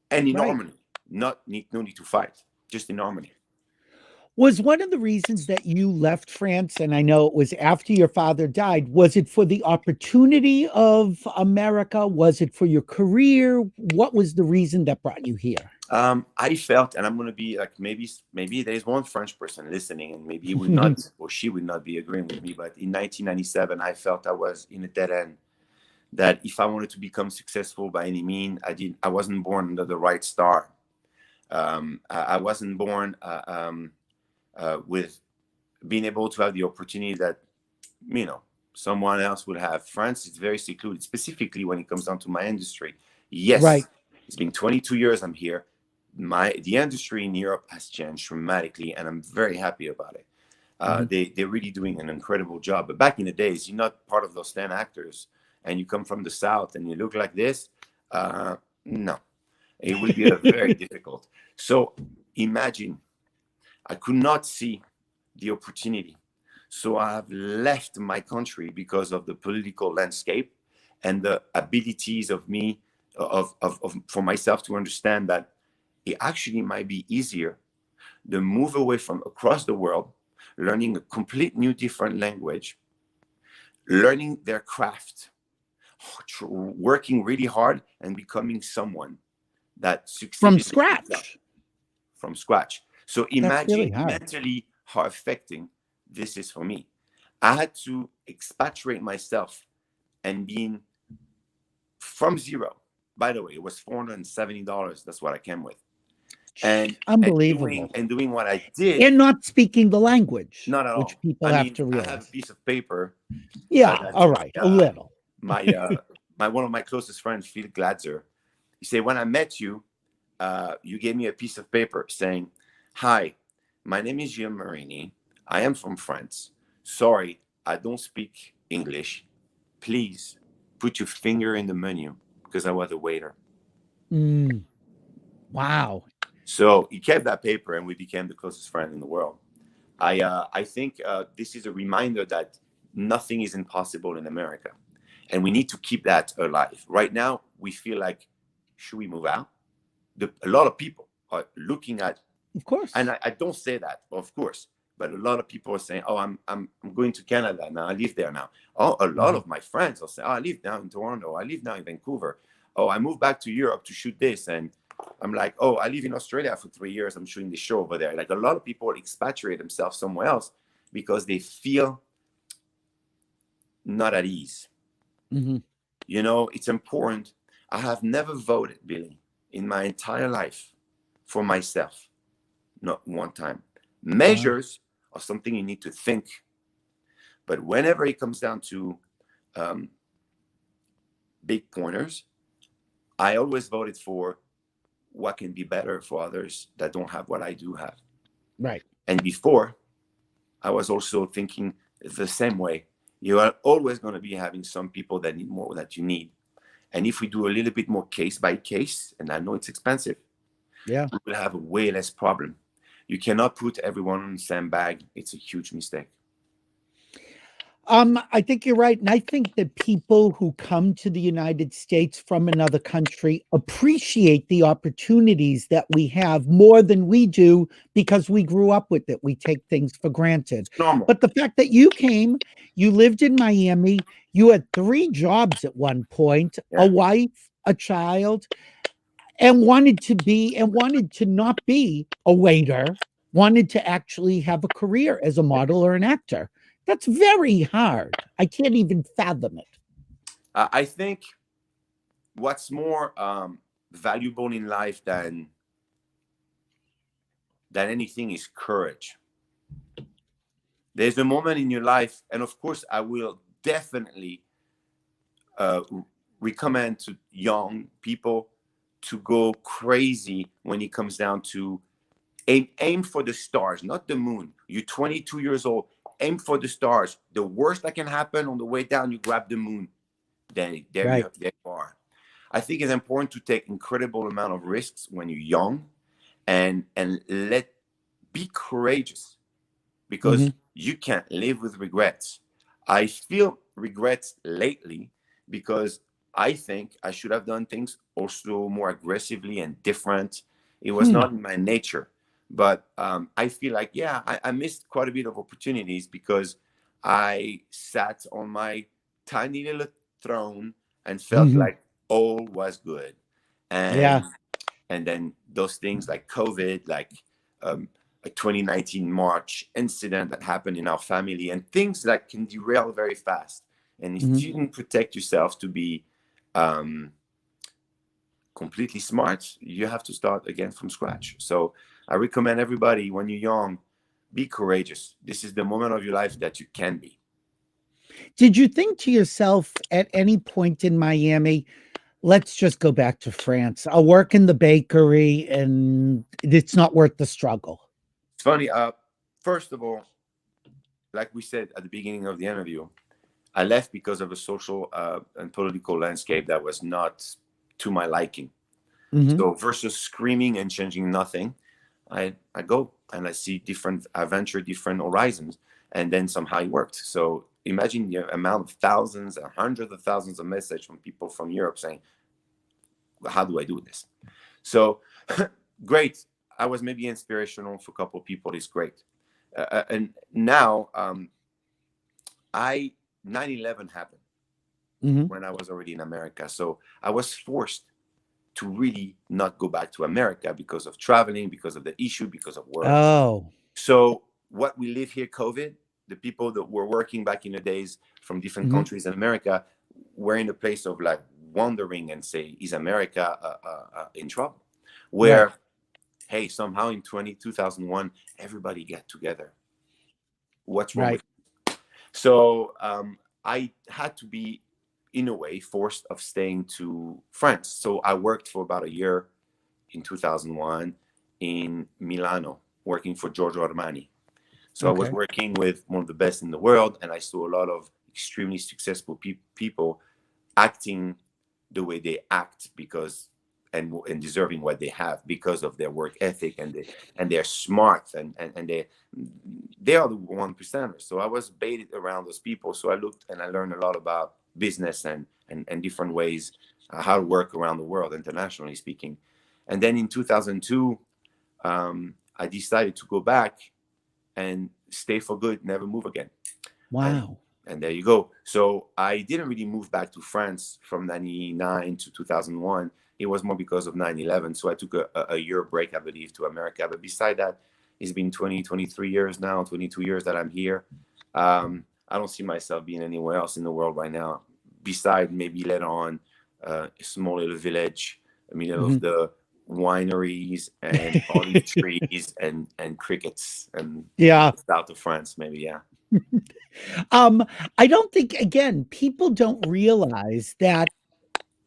S4: And in harmony, no need to fight, just in harmony.
S2: Was one of the reasons that you left France, and I know it was after your father died, was it for the opportunity of America? Was it for your career? What was the reason that brought you here?
S4: I felt, and I'm going to be like, maybe there's one French person listening, and maybe he would not, or she would not be agreeing with me. But in 1997, I felt I was in a dead end. That if I wanted to become successful by any means, I wasn't born under the right star. I wasn't born with being able to have the opportunity that, someone else would have. France is very secluded, specifically when it comes down to my industry. Yes, it's been 22 years I'm here. The industry in Europe has changed dramatically, and I'm very happy about it. They're really doing an incredible job. But back in the days, you're not part of those 10 actors, and you come from the South and you look like this. No, it would be very difficult. So imagine, I could not see the opportunity. So I have left my country because of the political landscape and the abilities of me, for myself to understand that it actually might be easier to move away from across the world, learning a complete new different language, learning their craft, working really hard, and becoming someone that succeeds from scratch. So imagine really mentally how affecting this is for me. I had to expatriate myself and being from zero. By the way, it was $470. That's what I came with. And
S2: unbelievable.
S4: And doing what I did.
S2: And not speaking the language.
S4: Not at all.
S2: Which people have to realize.
S4: I have a piece of paper.
S2: Yeah, all right. A little.
S4: One of my closest friends, Phil Gladzer, he said, when I met you, you gave me a piece of paper saying, "Hi, my name is Gilles Marini. I am from France. Sorry, I don't speak English. Please put your finger in the menu," because I was a waiter.
S2: Wow.
S4: So he kept that paper, and we became the closest friend in the world. I think this is a reminder that nothing is impossible in America, and we need to keep that alive. Right now, we feel like, should we move out? A lot of people are looking at,
S2: of course,
S4: and I don't say that, of course, but a lot of people are saying, "Oh, I'm going to Canada now. I live there now." Oh, a lot of my friends will say, "Oh, I live now in Toronto. I live now in Vancouver. Oh, I moved back to Europe to shoot this," and I'm like, "Oh, I live in Australia for 3 years. I'm shooting the show over there." Like, a lot of people expatriate themselves somewhere else because they feel not at ease. It's important. I have never voted, Billy, in my entire life for myself. Not one time. Measures are something you need to think. But whenever it comes down to big pointers, I always voted for what can be better for others that don't have what I do have.
S2: Right.
S4: And before, I was also thinking the same way. You are always going to be having some people that need more that you need. And if we do a little bit more case by case, and I know it's expensive,
S2: Yeah.
S4: we will have a way less problem. You cannot put everyone in the same bag. It's a huge mistake.
S2: I think you're right. And I think that people who come to the United States from another country appreciate the opportunities that we have more than we do because we grew up with it. We take things for granted.
S4: It's normal.
S2: But the fact that you came, you lived in Miami, you had 3 jobs at one point,
S4: Yeah.
S2: a wife, a child, and wanted to not be a waiter, wanted to actually have a career as a model or an actor. That's very hard. I can't even fathom it.
S4: I think what's more valuable in life than anything is courage. There's a moment in your life, and of course, I will definitely recommend to young people to go crazy when it comes down to aim for the stars, not the moon. You're 22 years old. Aim for the stars. The worst that can happen on the way down, you grab the moon. Then there you are. I think it's important to take incredible amount of risks when you're young, and be courageous, because you can't live with regrets. I feel regrets lately because I think I should have done things also more aggressively and different. It was not in my nature. But I feel like, yeah, I missed quite a bit of opportunities because I sat on my tiny little throne and felt like all was good. And then those things like COVID, like a 2019 March incident that happened in our family, and things that can derail very fast. And if you didn't protect yourself to be completely smart, you have to start again from scratch. So I recommend everybody, when you're young, be courageous. This is the moment of your life that you can be.
S2: Did you think to yourself at any point in Miami, let's just go back to France? I'll work in the bakery and it's not worth the struggle.
S4: It's funny. First of all, like we said at the beginning of the interview, I left because of a social and political landscape that was not to my liking. So versus screaming and changing nothing, I go and I see different adventure, different horizons, and then somehow it worked. So imagine the amount of thousands and hundreds of thousands of messages from people from Europe saying, well, how do I do this? So great. I was maybe inspirational for a couple of people. It's great. And now 9/11 happened when I was already in America. So I was forced to really not go back to America because of traveling, because of the issue, because of work.
S2: Oh.
S4: So what we live here, COVID, the people that were working back in the days from different countries in America were in a place of like wondering and say, is America in trouble? Where, hey, somehow in 2001, everybody got together. What's wrong with it? So I had to be, in a way, forced of staying to France. So I worked for about a year in 2001 in Milano, working for Giorgio Armani. So I was working with one of the best in the world, and I saw a lot of extremely successful people acting the way they act because and deserving what they have because of their work ethic, and they're smart and they are the 1%ers. So I was baited around those people. So I looked and I learned a lot about business and different ways how to work around the world, internationally speaking. And then in 2002, I decided to go back and stay for good, never move again.
S2: Wow.
S4: And there you go. So I didn't really move back to France from 99 to 2001. It was more because of 9/11. So I took a year break, I believe, to America. But beside that, it's been 23 years now, 22 years that I'm here. I don't see myself being anywhere else in the world right now, beside maybe later on a small little village, middle of the wineries and olive trees and crickets and south of France, maybe.
S2: I don't think, again, people don't realize that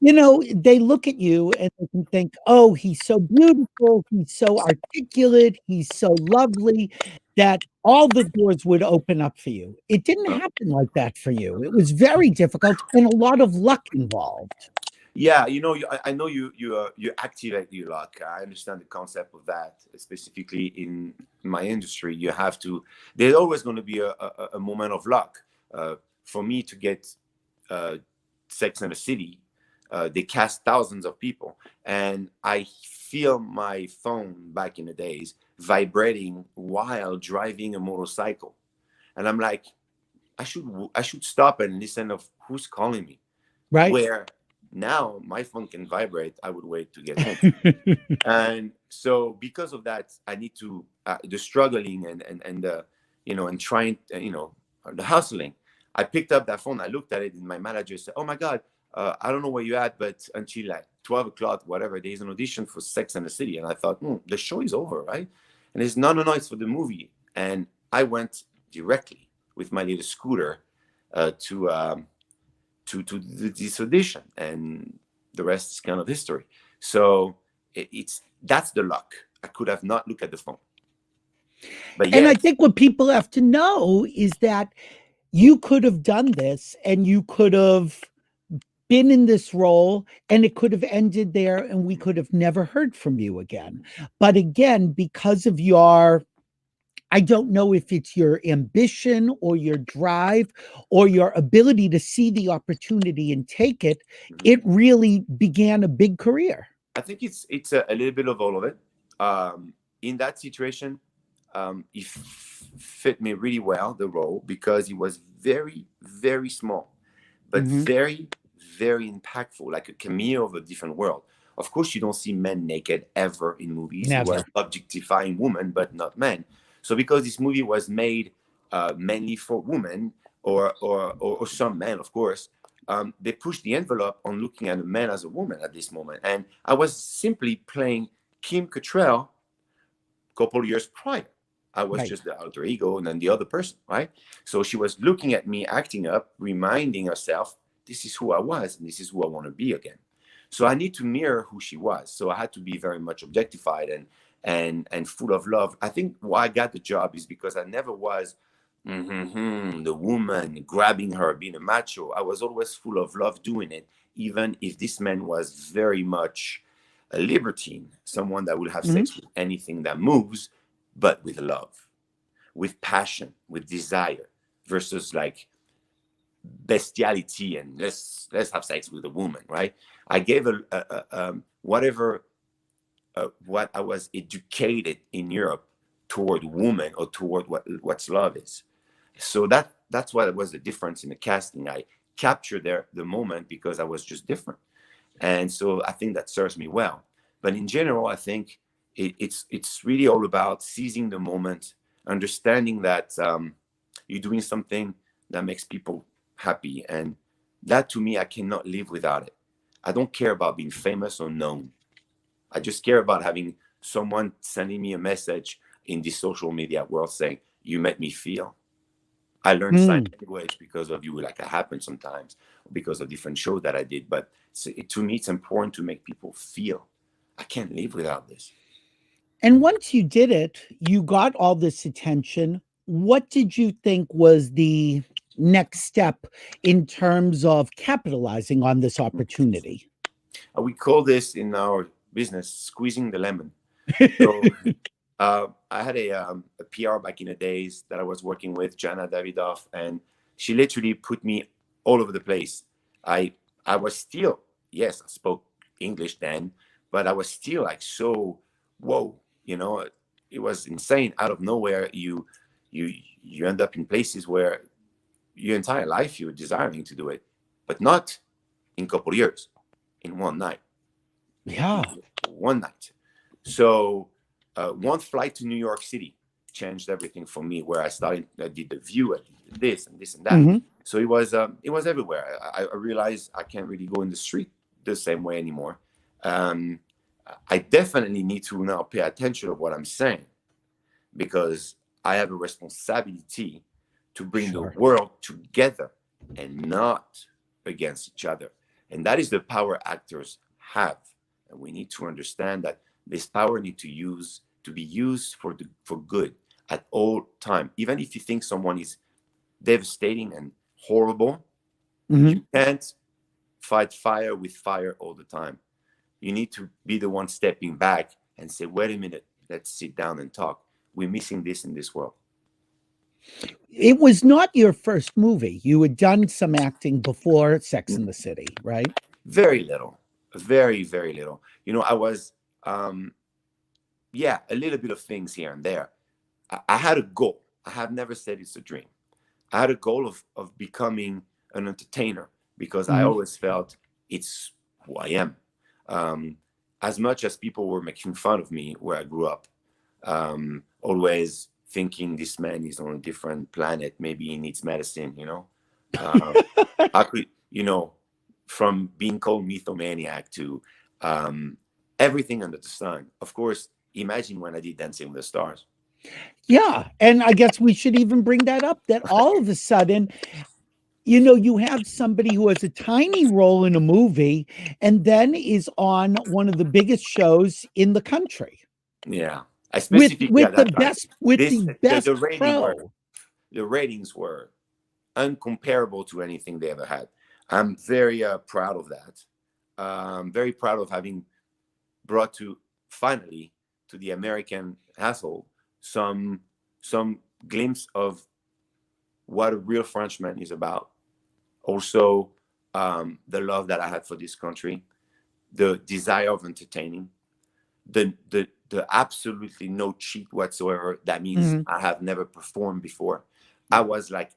S2: you know, they look at you and they can think, oh, he's so beautiful, he's so articulate, he's so lovely, that all the doors would open up for you. It didn't happen like that for you. It was very difficult and a lot of luck involved.
S4: Yeah, you know, I know you activate your luck. I understand the concept of that. Specifically in my industry, you have to. There's always going to be a moment of luck. For me to get Sex and the City, they cast thousands of people, and I feel my phone back in the days vibrating while driving a motorcycle, and I'm like, I should stop and listen of who's calling me.
S2: Right.
S4: Where now my phone can vibrate, I would wait to get home. And so because of that, I need to the struggling and you know, and trying, you know, the hustling. I picked up that phone, I looked at it, and my manager said, oh my God, I don't know where you're at, but until like 12 o'clock, whatever, there's an audition for Sex and the City. And I thought, the show is over, right? And it's no, it's for the movie. And I went directly with my little scooter to this audition, and the rest is kind of history. So that's the luck. I could have not looked at the phone. But
S2: and I think what people have to know is that you could have done this and you could have been in this role and it could have ended there and we could have never heard from you again. But again, because of your, I don't know if it's your ambition or your drive or your ability to see the opportunity and take it, it really began a big career.
S4: I think it's a little bit of all of it. In that situation, it fit me really well, the role, because it was very, very small, but very, very impactful, like a cameo of a different world. Of course, you don't see men naked ever in movies.
S2: Never.
S4: It was objectifying women, but not men. So because this movie was made mainly for women or some men, of course, they pushed the envelope on looking at a man as a woman at this moment. And I was simply playing Kim Cattrall a couple of years prior. I was just the alter ego and then the other person, right? So she was looking at me, acting up, reminding herself, this is who I was and this is who I want to be again. So I need to mirror who she was. So I had to be very much objectified and full of love. I think why I got the job is because I never was the woman grabbing her, being a macho. I was always full of love doing it, even if this man was very much a libertine, someone that will have sex with anything that moves, but with love, with passion, with desire, versus like bestiality and let's have sex with a woman, right? I gave whatever what I was educated in Europe toward woman or toward what's love is. So that's what was the difference in the casting. I captured the moment because I was just different, and so I think that serves me well. But in general, I think it's really all about seizing the moment, understanding that you're doing something that makes people happy, and that to me, I cannot live without it. I don't care about being famous or known. I just care about having someone sending me a message in the social media world saying, you make me feel. I learned sign language because of you, like it happens sometimes, because of different shows that I did. But to me, it's important to make people feel. I can't live without this.
S2: And once you did it, you got all this attention. What did you think was the next step in terms of capitalizing on this opportunity?
S4: We call this in our business squeezing the lemon. So I had a PR back in the days that I was working with, Jana Davidoff, and she literally put me all over the place. I was still, yes, I spoke English then, but I was still like, so, whoa, you know, it was insane. Out of nowhere, you end up in places where your entire life you're desiring to do it, but not in a couple of years, in one night.
S2: Yeah.
S4: One night. So one flight to New York City changed everything for me, where I did the View, I did this and this and that. So it was everywhere. I realized I can't really go in the street the same way anymore. I definitely need to now pay attention to what I'm saying, because I have a responsibility to bring the world together and not against each other. And that is the power actors have. And we need to understand that this power needs to be used for good at all time. Even if you think someone is devastating and horrible, you can't fight fire with fire all the time. You need to be the one stepping back and say, wait a minute, let's sit down and talk. We're missing this in this world.
S2: It was not your first movie. You had done some acting before Sex and the City, right?
S4: Very little, very, very little. You know, I was, a little bit of things here and there. I had a goal. I have never said it's a dream. I had a goal of becoming an entertainer because I always felt it's who I am. As much as people were making fun of me where I grew up, always thinking this man is on a different planet, maybe he needs medicine, you know. I could, you know, from being called mythomaniac to everything under the sun. Of course, imagine when I did Dancing with the Stars.
S2: Yeah. And I guess we should even bring that up, that all of a sudden, you know, you have somebody who has a tiny role in a movie and then is on one of the biggest shows in the country.
S4: Yeah.
S2: With the best
S4: the ratings were uncomparable to anything they ever had. I'm very proud of that. I'm very proud of having brought finally to the American household some glimpse of what a real Frenchman is about. Also, the love that I had for this country, the desire of entertaining, the absolutely no cheat whatsoever. That means I have never performed before. I was like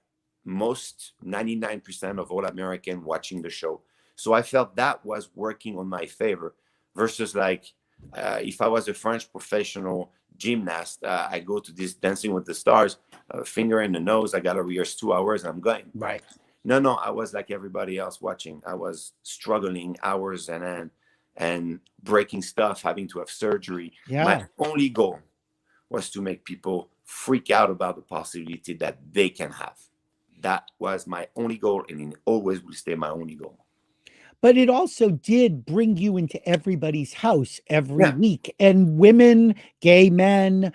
S4: most 99% of all American watching the show. So I felt that was working on my favor versus like if I was a French professional gymnast, I go to this Dancing with the Stars, finger in the nose, I got to rehearse 2 hours and I'm going.
S2: Right.
S4: No, I was like everybody else watching. I was struggling hours and breaking stuff, having to have surgery.
S2: Yeah.
S4: My only goal was to make people freak out about the possibility that they can have. That was my only goal, and it always will stay my only goal.
S2: But it also did bring you into everybody's house every week. And women, gay men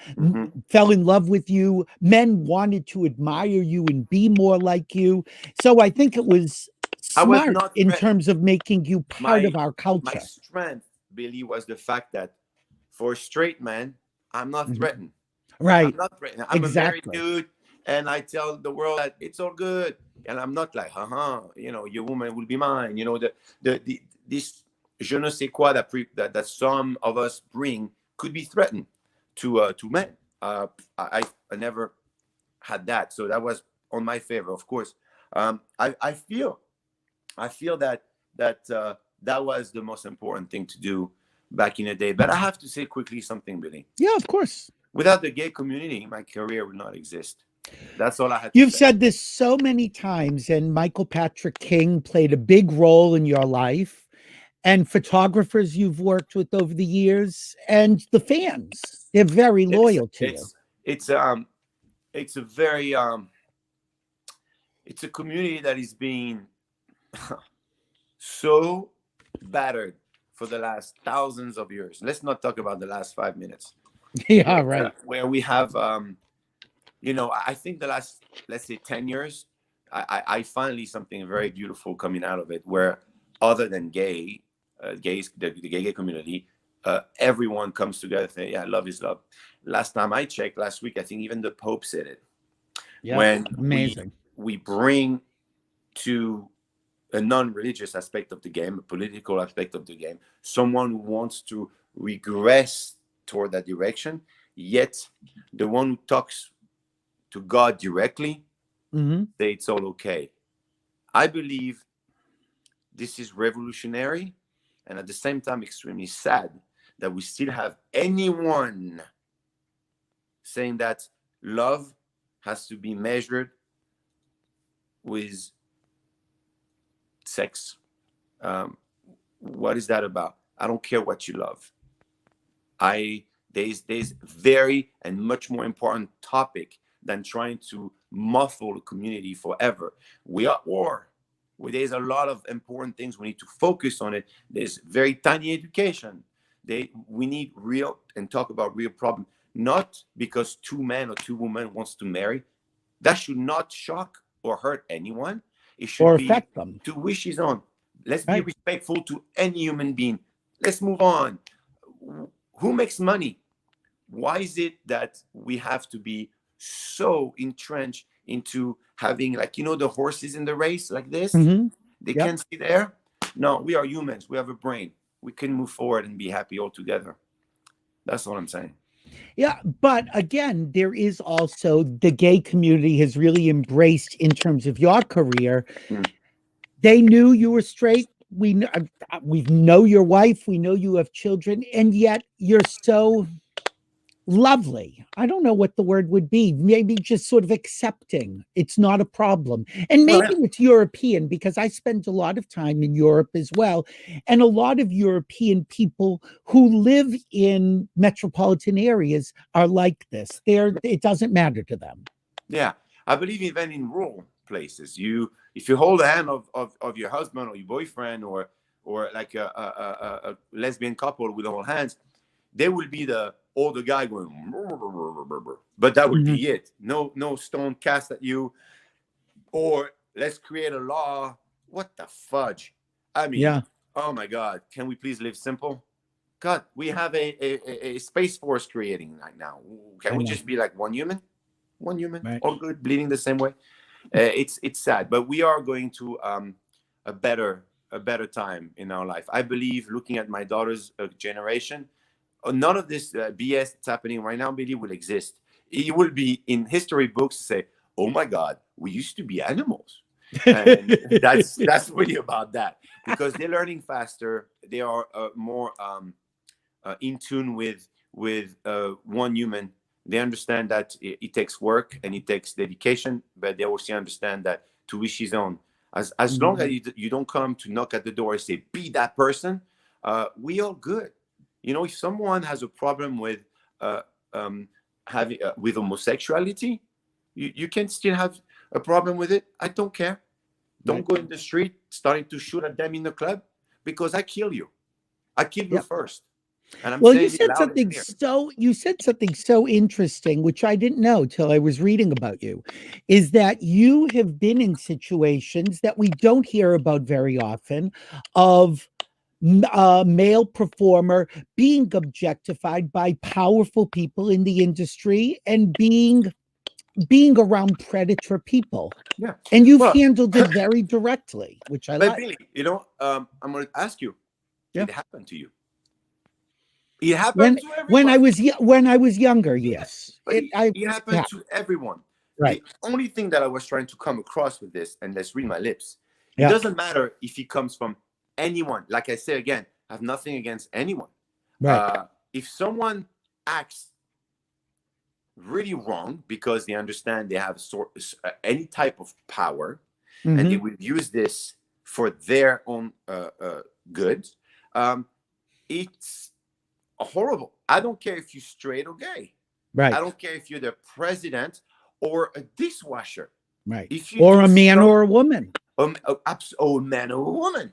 S2: fell in love with you. Men wanted to admire you and be more like you. So I think it was smart in terms of making you part of our culture.
S4: My strength, Billy, was the fact that for a straight man, I'm not threatened.
S2: Right.
S4: I'm not threatened. I'm a married dude, and I tell the world that it's all good. And I'm not like, you know, your woman will be mine. You know, this je ne sais quoi that some of us bring could be threatened to men. I never had that, so that was on my favor, of course. I feel that was the most important thing to do back in the day. But I have to say quickly something, Billy.
S2: Yeah, of course.
S4: Without the gay community, my career would not exist. That's all I had to
S2: You've
S4: say.
S2: said this so many times, and Michael Patrick King played a big role in your life, and photographers you've worked with over the years, and the fans. They're very loyal to you.
S4: It's a very it's a community that is being so battered for the last thousands of years. Let's not talk about the last 5 minutes.
S2: Yeah, right.
S4: Where we have you know, I think the last, let's say 10 years, I finally something very beautiful coming out of it, where other than gays, the gay community, everyone comes together and say, yeah, love is love. Last time I checked, last week, I think even the Pope said it.
S2: Yeah,
S4: when
S2: amazing.
S4: We bring to a non-religious aspect of the game, a political aspect of the game, someone who wants to regress toward that direction, yet the one who talks to God directly, say it's all okay. I believe this is revolutionary and at the same time extremely sad that we still have anyone saying that love has to be measured with sex. What is that about? I don't care what you love. There's very and much more important topic than trying to muffle the community forever. We are at war. where there's a lot of important things we need to focus on it. There's very tiny education. We need real and talk about real problem, not because two men or two women wants to marry. That should not shock or hurt anyone. It should be
S2: affect them.
S4: to wish his own. Let's be
S2: Right.
S4: respectful to any human being. Let's move on. Who makes money? Why is it that we have to be so entrenched into having, like, the horses in the race like this?
S2: Mhm.
S4: They
S2: Yep.
S4: can't see there. No, we are humans. We have a brain. We can move forward and be happy all together. That's what I'm saying.
S2: Yeah, but again, there is also the gay community has really embraced in terms of your career.
S4: Mm.
S2: They knew you were straight. We know your wife. We know you have children, and yet you're so lovely. I don't know what the word would be. Maybe just sort of accepting. It's not a problem. And
S4: Well,
S2: maybe it's European, because I spend a lot of time in Europe as well. And a lot of European people who live in metropolitan areas are like this. It doesn't matter to them.
S4: Yeah, I believe even in rural places, if you hold the hand of your husband or your boyfriend or like a lesbian couple with all hands, they will be the older guy going, but that would be it. No stone cast at you, or let's create a law. What the fudge? I mean,
S2: Yeah.
S4: Oh my God, can we please live simple? God, we have a space force creating right now. Can we just be like one human,
S2: Right.
S4: all good, bleeding the same way? It's sad, but we are going to a better time in our life. I believe, looking at my daughter's generation, none of this BS that's happening right now, Billy, will exist. It will be in history books to say, "Oh my God, we used to be animals." And that's really about that, because they're learning faster. They are more in tune with one human. They understand that it takes work and it takes dedication, but they also understand that to wish his own. As long as you don't come to knock at the door and say, "Be that person," we are good. If someone has a problem with with homosexuality, you can still have a problem with it. I don't care. Don't go in the street starting to shoot at them in the club, because I kill you. I kill you first. And I'm saying
S2: you said something so interesting, which I didn't know till I was reading about you, is that you have been in situations that we don't hear about very often of a male performer being objectified by powerful people in the industry and being around predator people.
S4: Yeah.
S2: And you've handled it very directly, which I
S4: but
S2: like.
S4: Billy, I'm going to ask you, it happened to you? It
S2: When
S4: happened to everyone.
S2: when I was younger, yes.
S4: But it happened to everyone.
S2: Right.
S4: The only thing that I was trying to come across with this, and let's read my lips, it
S2: Yeah.
S4: doesn't matter if he comes from anyone. Like I say again, I have nothing against anyone.
S2: Right.
S4: If someone acts really wrong because they understand they have any type of power, and they will use this for their own good, it's horrible. I don't care if you're straight or gay.
S2: Right.
S4: I don't care if you're the president or a dishwasher.
S2: Right.
S4: If you
S2: Or a man or a woman.
S4: a man or a woman.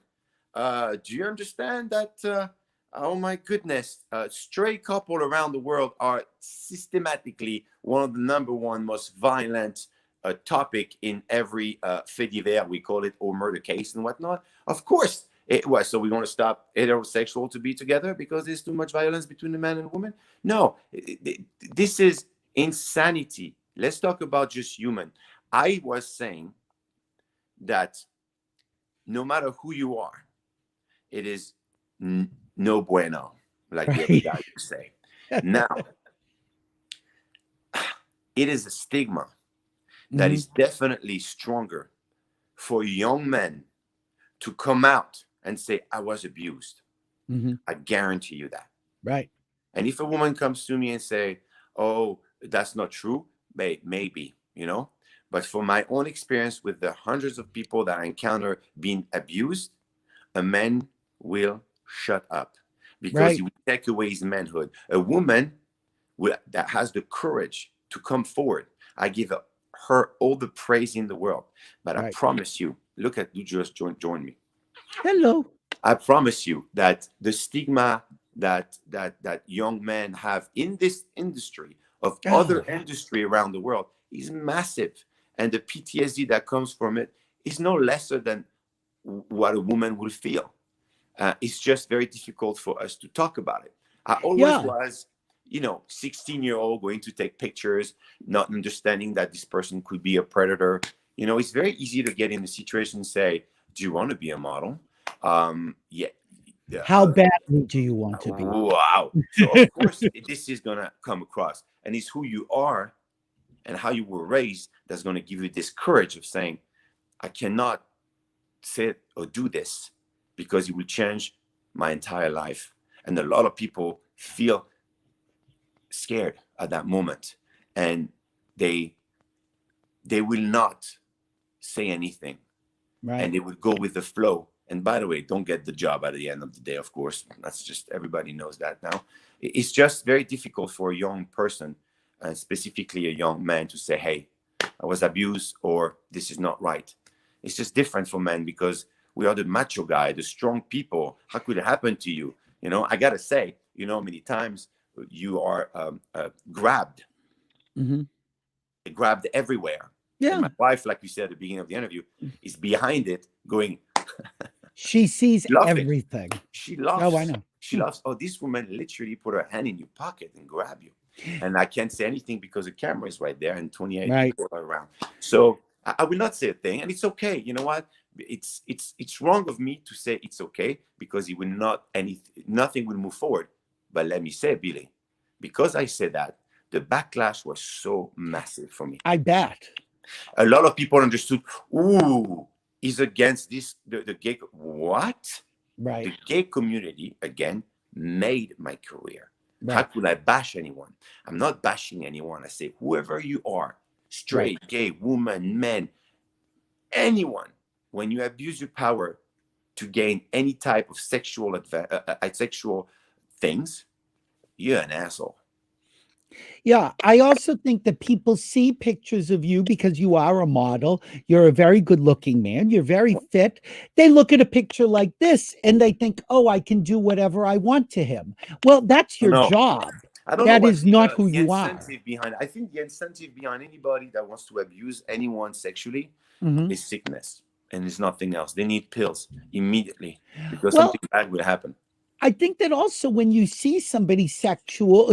S4: Do you understand that? Oh my goodness, stray couple around the world are systematically one of the number one most violent topic in every fait divers, we call it, or murder case and whatnot. Of course it was. So we want to stop heterosexual to be together because there's too much violence between the man and woman? No, this is insanity. Let's talk about just human. I was saying that no matter who you are, it is no bueno, like the other guy would say. Now, it is a stigma that is definitely stronger for young men to come out and say, "I was abused." I guarantee you that.
S2: Right.
S4: And if a woman comes to me and say, "Oh, that's not true," maybe, But from my own experience with the hundreds of people that I encounter being abused, a man will shut up because he will take away his manhood. A woman that has the courage to come forward, I give her all the praise in the world. But I promise you, look at you just join me.
S2: Hello.
S4: I promise you that the stigma that young men have in this industry of other industry around the world is massive, and the PTSD that comes from it is no lesser than what a woman will feel. It's just very difficult for us to talk about it. I always was, 16-year-old going to take pictures, not understanding that this person could be a predator. It's very easy to get in the situation and say, do you want to be a model? Yeah.
S2: How badly do you want to be?
S4: Wow. So of course this is going to come across, and it's who you are and how you were raised that's going to give you this courage of saying, I cannot say or do this because it will change my entire life. And a lot of people feel scared at that moment, and they will not say anything,
S2: Right.
S4: and they will go with the flow. And by the way, don't get the job at the end of the day, of course. That's just, everybody knows that now. It's just very difficult for a young person, and specifically a young man, to say, hey, I was abused, or this is not right. It's just different for men because we are the macho guy, the strong people. How could it happen to you? I got to say, many times you are grabbed.
S2: Mm-hmm.
S4: Grabbed everywhere.
S2: Yeah.
S4: And my wife, like you said at the beginning of the interview, is behind it going,
S2: she sees
S4: laughing.
S2: Everything.
S4: She loves.
S2: Oh, I know.
S4: She loves. Oh, this woman literally put her hand in your pocket and grab you. And I can't say anything because the camera is right there and 28 people are around. So I will not say a thing, and it's okay. You know what? It's wrong of me to say it's okay because it will nothing will move forward. But let me say, Billy, because I said that, the backlash was so massive for me.
S2: I bet.
S4: A lot of people understood, ooh, he's against this, the gay. What?
S2: Right.
S4: The gay community, again, made my career.
S2: Right.
S4: How could I bash anyone? I'm not bashing anyone. I say, whoever you are, straight, gay, woman, man, anyone, when you abuse your power to gain any type of sexual things, you're an asshole.
S2: Yeah, I also think that people see pictures of you because you are a model. You're a very good looking man. You're very fit. They look at a picture like this and they think, oh, I can do whatever I want to him. Well, that's your job.
S4: I don't
S2: that
S4: know
S2: is not who you are.
S4: I think the incentive behind anybody that wants to abuse anyone sexually is sickness, and it's nothing else. They need pills immediately because something bad will happen.
S2: I think that also when you see somebody sexual,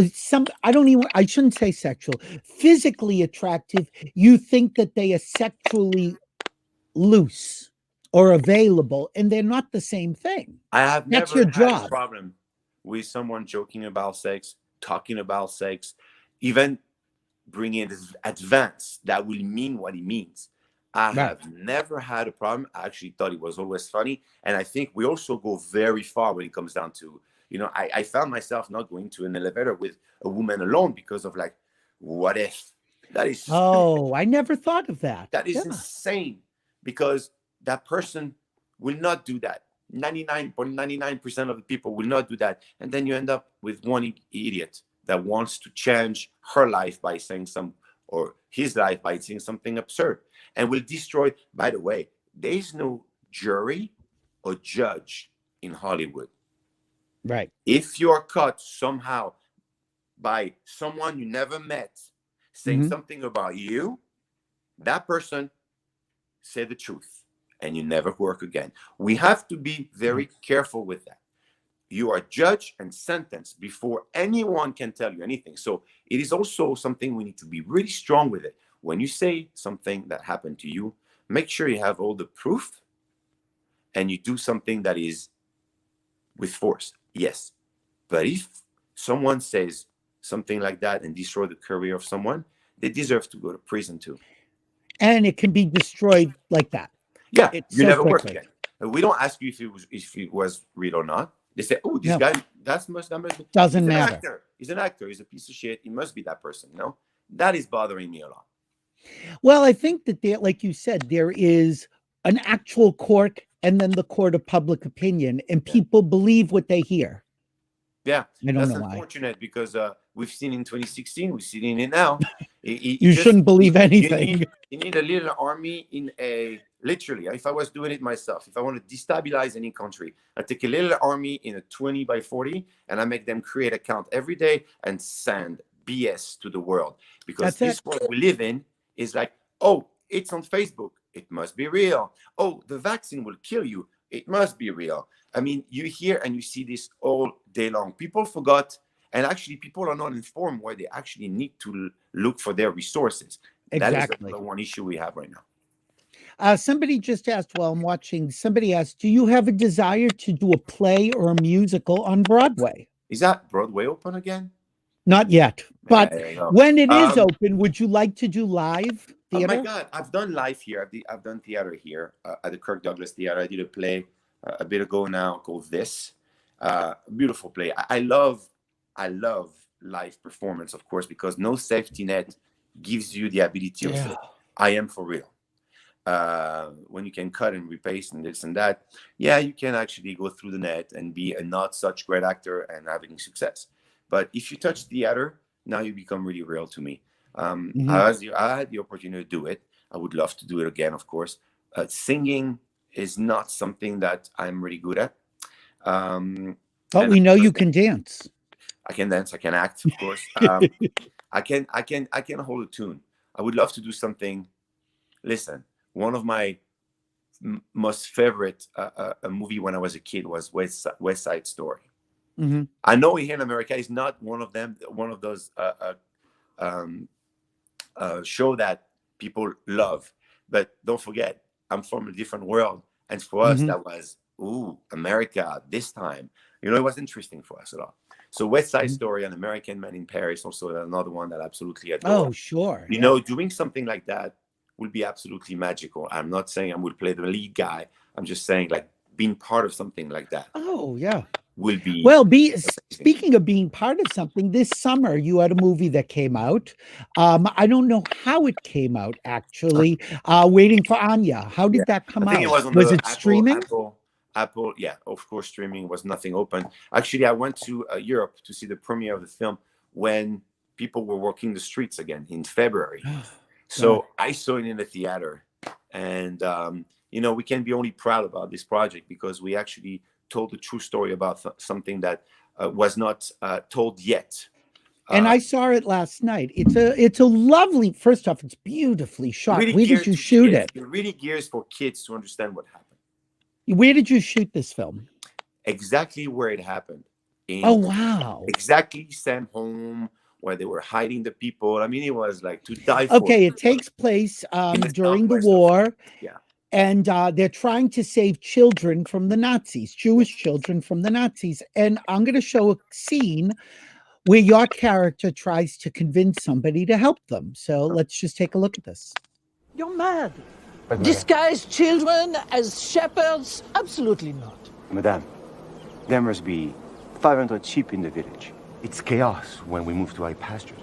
S2: I shouldn't say sexual, physically attractive, you think that they are sexually loose or available, and they're not the same thing.
S4: I have
S2: That's
S4: never
S2: your
S4: had
S2: job.
S4: a problem with someone joking about sex, talking about sex, even bringing it advanced. That will mean what it means. I have never had a problem. I actually thought it was always funny. And I think we also go very far when it comes down to, I found myself not going to an elevator with a woman alone because of like, what if? That is
S2: stupid. I never thought of that.
S4: That is insane because that person will not do that. 99.99% of the people will not do that. And then you end up with one idiot that wants to change her life by saying or his life by saying something absurd, and will destroy. By the way, there is no jury or judge in Hollywood.
S2: Right.
S4: If you are caught somehow by someone you never met saying something about you, that person say the truth and you never work again. We have to be very careful with that. You are judged and sentenced before anyone can tell you anything. So it is also something we need to be really strong with it. When you say something that happened to you, make sure you have all the proof and you do something that is with force. Yes. But if someone says something like that and destroy the career of someone, they deserve to go to prison too.
S2: And it can be destroyed like that.
S4: Yeah, you never work again. We don't ask you if it was real or not. They say, "Oh, this guy, that must
S2: doesn't matter.
S4: He's an actor. He's a piece of shit. He must be that person." No, that is bothering me a lot.
S2: Well, I think that there, like you said, there is an actual court and then the court of public opinion, and people believe what they hear.
S4: Yeah,
S2: that's
S4: unfortunate because we've seen in 2016, we've seen it now.
S2: You shouldn't believe anything.
S4: You need a little army in a Literally, if I was doing it myself, if I want to destabilize any country, I take a little army in a 20 by 40 and I make them create account every day and send BS to the world. Because this world we live in is like, oh, it's on Facebook. It must be real. Oh, the vaccine will kill you. It must be real. I mean, you hear and you see this all day long. People forgot, and actually people are not informed where they actually need to look for their resources.
S2: Exactly.
S4: That is the one issue we have right now.
S2: Somebody just asked while I'm watching, somebody asked, do you have a desire to do a play or a musical on Broadway?
S4: Is that Broadway open again?
S2: Not yet, but when it is open, would you like to do live theater?
S4: Oh my God, I've done live here. I've done theater here at the Kirk Douglas Theater. I did a play a bit ago now called This. Beautiful play. I love live performance, of course, because no safety net gives you the ability of saying, I am for real. When you can cut and repaste and this and that, you can actually go through the net and be a not such great actor and having success. But if you touch theater, now you become really real to me. I had the opportunity to do it. I would love to do it again, of course. Singing is not something that I'm really good at.
S2: But we know you can dance.
S4: I can dance. I can act, of course. I can hold a tune. I would love to do something. Listen, one of my most favorite movie when I was a kid was West Side Story. I know here in America is not one of them, one of those show that people love. But don't forget, I'm from a different world, and for us that was America this time. You know, it was interesting for us a lot. So West Side Story and American Man in Paris, also another one that I absolutely adore.
S2: Oh, sure.
S4: You know, doing something like that will be absolutely magical. I'm not saying I will play the lead guy. I'm just saying, like, being part of something like that.
S2: Oh, yeah.
S4: Will be
S2: well. Speaking of being part of something, this summer you had a movie that came out. I don't know how it came out actually. Waiting for Anya. How did that come out?
S4: It was on
S2: it streaming?
S4: Apple, yeah, of course, streaming was nothing open. Actually, I went to Europe to see the premiere of the film when people were walking the streets again in February. So I saw it in the theater, and you know, we can be only proud about this project because we actually told the true story about something that was not told yet.
S2: And I saw it last night. It's a lovely. First off, it's beautifully shot.
S4: Really
S2: Where did you shoot it?
S4: It really gears for kids to understand what happened.
S2: Where did you shoot this film?
S4: Exactly where it happened.
S2: Oh wow!
S4: Exactly, same home where they were hiding the people. I mean, it was like to die for.
S2: Okay, it takes place during the war.
S4: Yeah.
S2: And they're trying to save children from the Nazis, Jewish children from the Nazis. And I'm going to show a scene where your character tries to convince somebody to help them. So let's just take a look at this.
S5: You're mad. Disguise children as shepherds? Absolutely not.
S6: Madame, there must be 500 sheep in the village. It's chaos when we move to high pastures.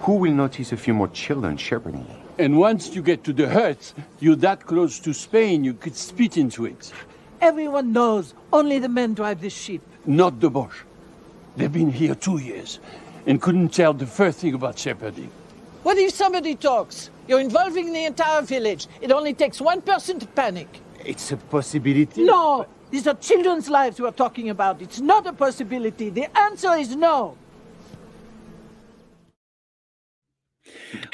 S6: Who will notice a few more children shepherding?
S7: And once you get to the hut, you're that close to Spain, you could spit into it.
S5: Everyone knows only the men drive the sheep.
S7: Not the Bosch. They've been here 2 years and couldn't tell the first thing about shepherding.
S5: What if somebody talks? You're involving the entire village. It only takes one person to panic.
S6: It's a possibility.
S5: No! These are children's lives we're talking about. It's not a possibility. The answer is no.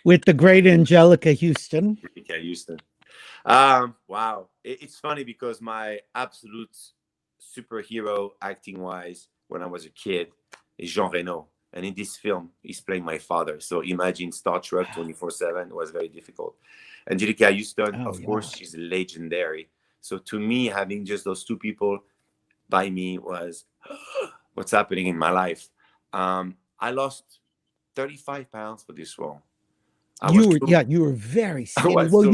S2: With the great Angelica Houston.
S4: Wow. It's funny because my absolute superhero acting-wise when I was a kid is Jean Reno. And in this film, he's playing my father. So imagine Star Trek 24/7 was very difficult. Angelica Houston, of course, she's legendary. So to me, having just those two people by me was what's happening in my life. I lost 35 pounds for this role.
S2: You were very skinny. Well,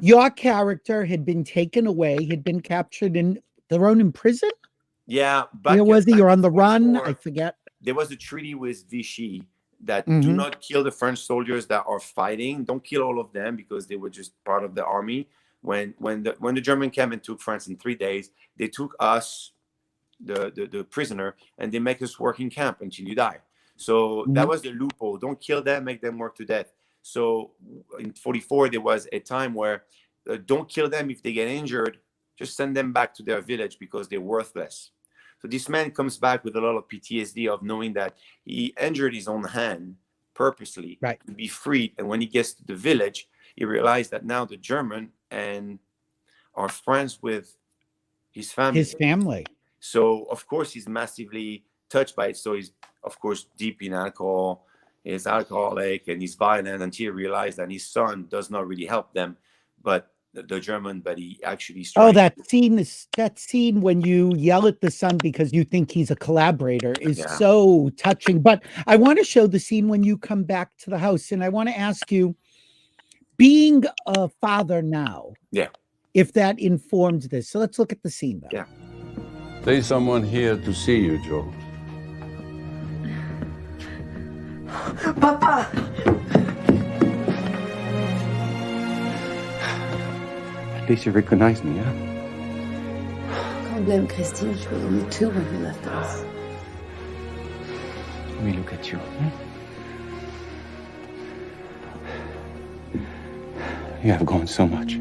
S2: your character had been taken away, had been captured and thrown in prison.
S4: Yeah,
S2: but where was he? You're on the run. I forget.
S4: There was a treaty with Vichy that do not kill the French soldiers that are fighting. Don't kill all of them because they were just part of the army. When the German came and took France in 3 days, they took us, the prisoner, and they make us work in camp until you die. So that was the loophole. Don't kill them, make them work to death. So in 44, there was a time where don't kill them if they get injured. Just send them back to their village because they're worthless. So this man comes back with a lot of PTSD of knowing that he injured his own hand purposely to be freed. And when he gets to the village, he realized that now the German and are friends with his family.
S2: His family.
S4: So, of course, he's massively touched by it. So he's, of course, deep in alcohol. He's alcoholic and he's violent until he realized that his son does not really help them, but the German, but he actually strikes.
S2: that scene when you yell at the son because you think he's a collaborator is so touching. But I want to show the scene when you come back to the house, and I want to ask you, being a father now, if that informs this. So let's look at the scene though.
S4: Yeah.
S7: There's someone here to see you, Joe.
S8: Papa!
S6: At least you recognize me, huh?
S8: Can't blame Christine. She was only 2 when you left us.
S6: Let me look at you. You have gone so much.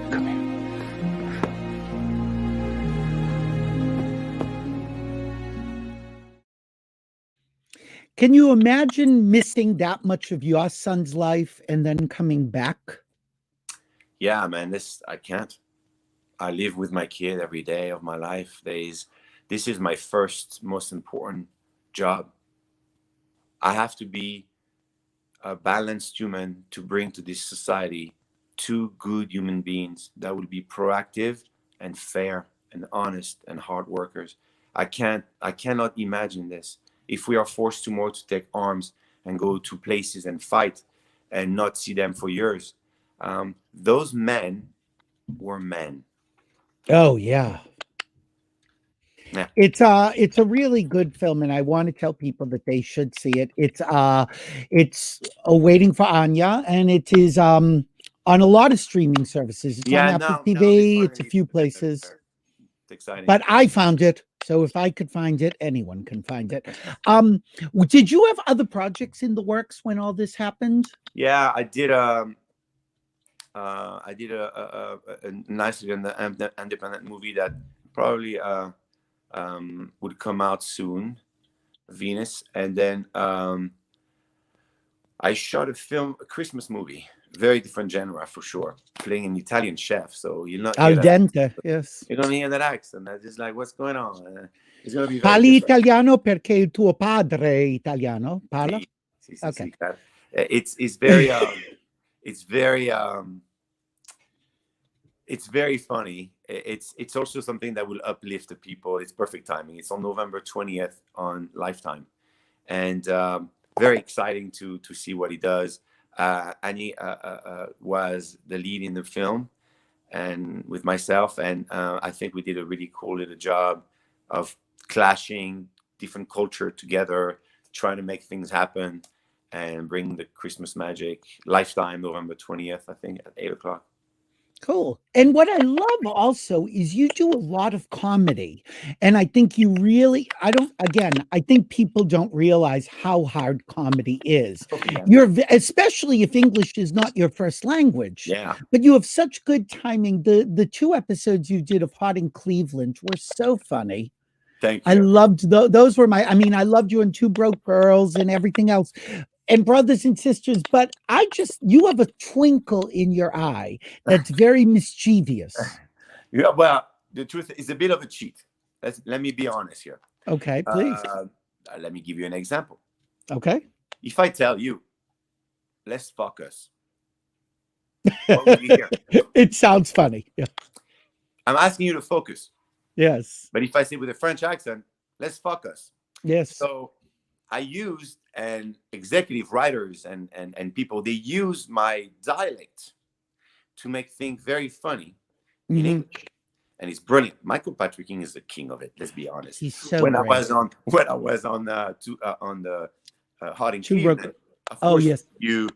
S6: Come here.
S2: Can you imagine missing that much of your son's life and then coming back?
S4: Yeah, man, I can't. I live with my kid every day of my life. This is my first, most important job. I have to be a balanced human to bring to this society 2 good human beings that will be proactive and fair and honest and hard workers. I cannot imagine this. If we are forced tomorrow to take arms and go to places and fight and not see them for years, those men were men.
S2: Oh yeah.
S4: Yeah.
S2: It's a really good film, and I want to tell people that they should see it. It's Waiting for Anya, and it is on a lot of streaming services. It's on Apple TV. It's a few places.
S4: It's exciting.
S2: But I found it, so if I could find it, anyone can find it. Did you have other projects in the works when all this happened?
S4: Yeah, I did. A nice independent movie that probably would come out soon, Venus, and then I shot a Christmas movie, very different genre for sure, playing an Italian chef. So you'll not
S2: Al dente, yes.
S4: You're gonna hear that accent. I'm just like, what's going on? It's gonna be very
S2: Parli
S4: different.
S2: italiano perché il tuo padre è italiano. Parla?
S4: Sì,
S2: Okay.
S4: It's very it's very funny. It's also something that will uplift the people. It's perfect timing. It's on November 20th on Lifetime, and very exciting to see what he does. Annie was the lead in the film, and with myself, and I think we did a really cool little job of clashing different culture together, trying to make things happen, and bring the Christmas magic. Lifetime, November 20th, I think, at 8:00.
S2: Cool. And what I love also is you do a lot of comedy. And I think you really, I think people don't realize how hard comedy is. Especially if English is not your first language.
S4: Yeah.
S2: But you have such good timing. The 2 episodes you did of Hot in Cleveland were so funny.
S4: Thank you.
S2: I loved those were I loved you in 2 Broke Girls and everything else. And Brothers and Sisters, but you have a twinkle in your eye that's very mischievous.
S4: Yeah, well, the truth is a bit of a cheat. Let me be honest here.
S2: Okay, please.
S4: Let me give you an example.
S2: Okay.
S4: If I tell you, let's fuck us, what will you hear?
S2: It sounds funny. Yeah.
S4: I'm asking you to focus.
S2: Yes.
S4: But if I say with a French accent, let's fuck us.
S2: Yes.
S4: So I used, and executive writers and people, they use my dialect to make things very funny in English, and it's brilliant. Michael Patrick King is the king of it. Let's be honest.
S2: He's so
S4: when
S2: great.
S4: I was on the Hot in Cleveland, of
S2: oh
S4: course,
S2: yes,
S4: you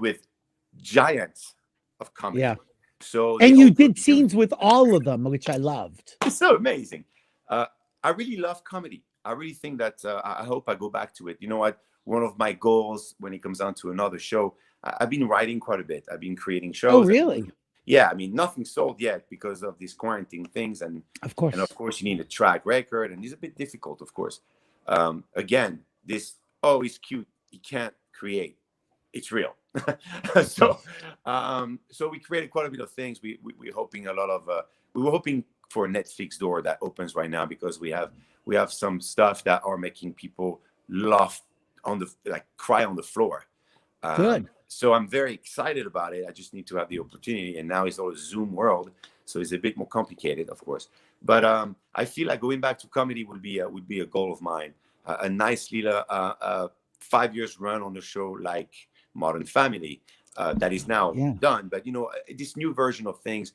S4: with giants of comedy.
S2: Yeah.
S4: So
S2: and you did scenes with all of them, which I loved.
S4: It's so amazing. I really love comedy. I really think that I hope I go back to it. You know what? One of my goals when it comes down to another show, I've been writing quite a bit. I've been creating shows.
S2: Oh, really?
S4: Yeah, I mean, nothing sold yet because of these quarantine things, and
S2: Of course.
S4: of course, you need a track record, and it's a bit difficult, of course. Again, this it's cute. You can't create. It's real. so we created quite a bit of things. We're hoping we were hoping for a Netflix door that opens right now, because we have some stuff that are making people laugh cry on the floor.
S2: Good.
S4: So I'm very excited about it. I just need to have the opportunity, and now it's all a Zoom world, so it's a bit more complicated, of course. But I feel like going back to comedy would be a goal of mine. A nice little 5 years run on the show like Modern Family that is now done. But this new version of things,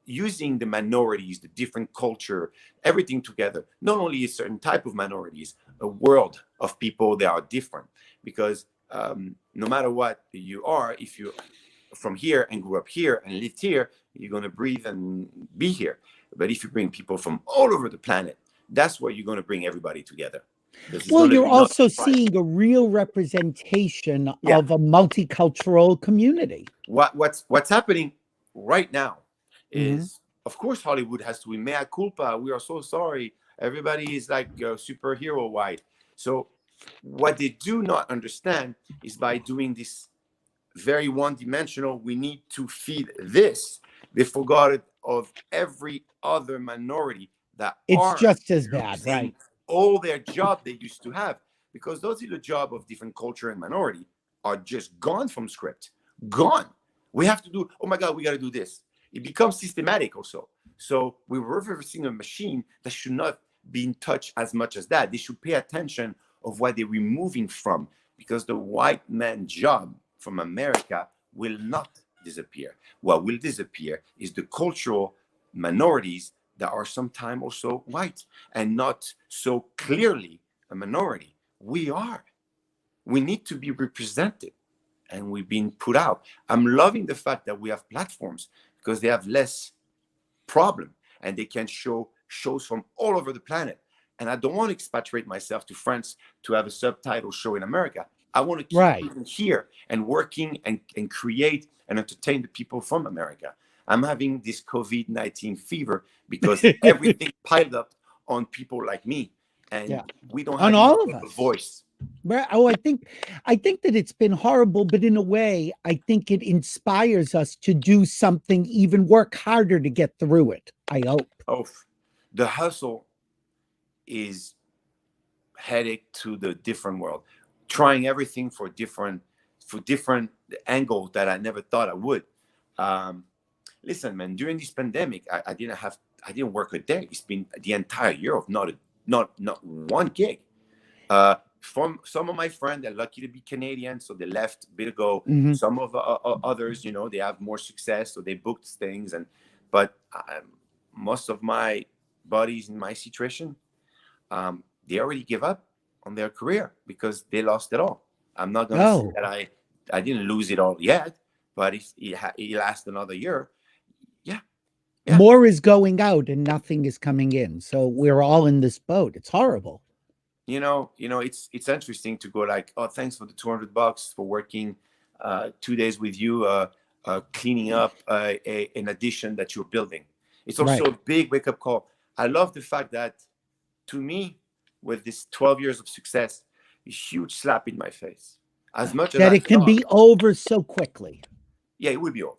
S4: using the minorities, the different culture, everything together. Not only a certain type of minorities, a world of people that are different, because no matter what you are, if you're from here and grew up here and lived here, you're going to breathe and be here. But if you bring people from all over the planet, that's where you're going to bring everybody together.
S2: Well, you're also seeing a real representation of a multicultural community.
S4: What's happening right now is, of course, Hollywood has to be mea culpa. We are so sorry. Everybody is like superhero white. So what they do not understand is, by doing this very one-dimensional, we need to feed this, they forgot of every other minority that
S2: it's just as bad, right?
S4: All their job they used to have, because those are the job of different culture and minority are just gone from script, gone. We have to do, oh my God, we got to do this. It becomes systematic also. So we're reversing a machine that should not be in touch as much as that. They should pay attention of what they're removing from, because the white man job from America will not disappear. What will disappear is the cultural minorities that are sometimes also white and not so clearly a minority. We are. We need to be represented, and we've been put out. I'm loving the fact that we have platforms, because they have less problem and they can show shows from all over the planet. And I don't want to expatriate myself to France to have a subtitle show in America. I want to keep living here and working and create and entertain the people from America. I'm having this COVID-19 fever because everything piled up on people like me, and we don't have
S2: all of
S4: a
S2: us.
S4: voice.
S2: Right. Oh, I think that it's been horrible, but in a way, I think it inspires us to do something, even work harder to get through it. I hope.
S4: Oh, the hustle is headed to the different world, trying everything for different angles that I never thought I would. Listen, man, during this pandemic, I didn't work a day. It's been the entire year of not one gig. From some of my friends, they're lucky to be Canadian, so they left a bit ago. Some of others, they have more success, so they booked things. But most of my buddies in my situation, they already give up on their career because they lost it all. I'm not going to say that I didn't lose it all yet, but it lasts another year. Yeah.
S2: More is going out and nothing is coming in. So we're all in this boat. It's horrible.
S4: It's interesting to go like, oh, thanks for the $200 for working 2 days with you, cleaning up an addition that you're building. It's also a big wake-up call. I love the fact that, to me, with this 12 years of success, a huge slap in my face. As much as
S2: that it can be over so quickly.
S4: Yeah, it will be over.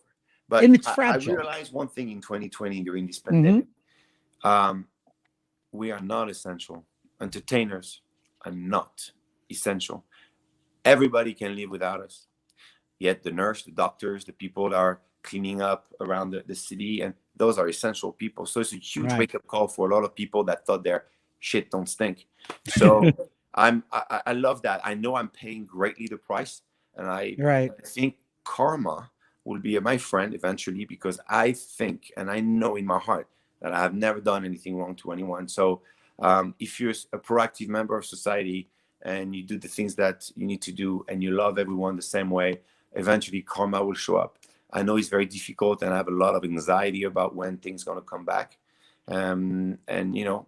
S4: But
S2: it's fragile.
S4: I realized one thing in 2020 during this pandemic. We are not essential. Entertainers are not essential. Everybody can live without us. Yet the nurse, the doctors, the people that are cleaning up around the city, and those are essential people. So it's a huge wake-up call for a lot of people that thought their shit don't stink. So I love that. I know I'm paying greatly the price, and I think karma will be my friend eventually, because I think and I know in my heart that I have never done anything wrong to anyone. So if you're a proactive member of society and you do the things that you need to do and you love everyone the same way, eventually karma will show up. I know it's very difficult, and I have a lot of anxiety about when things are going to come back. And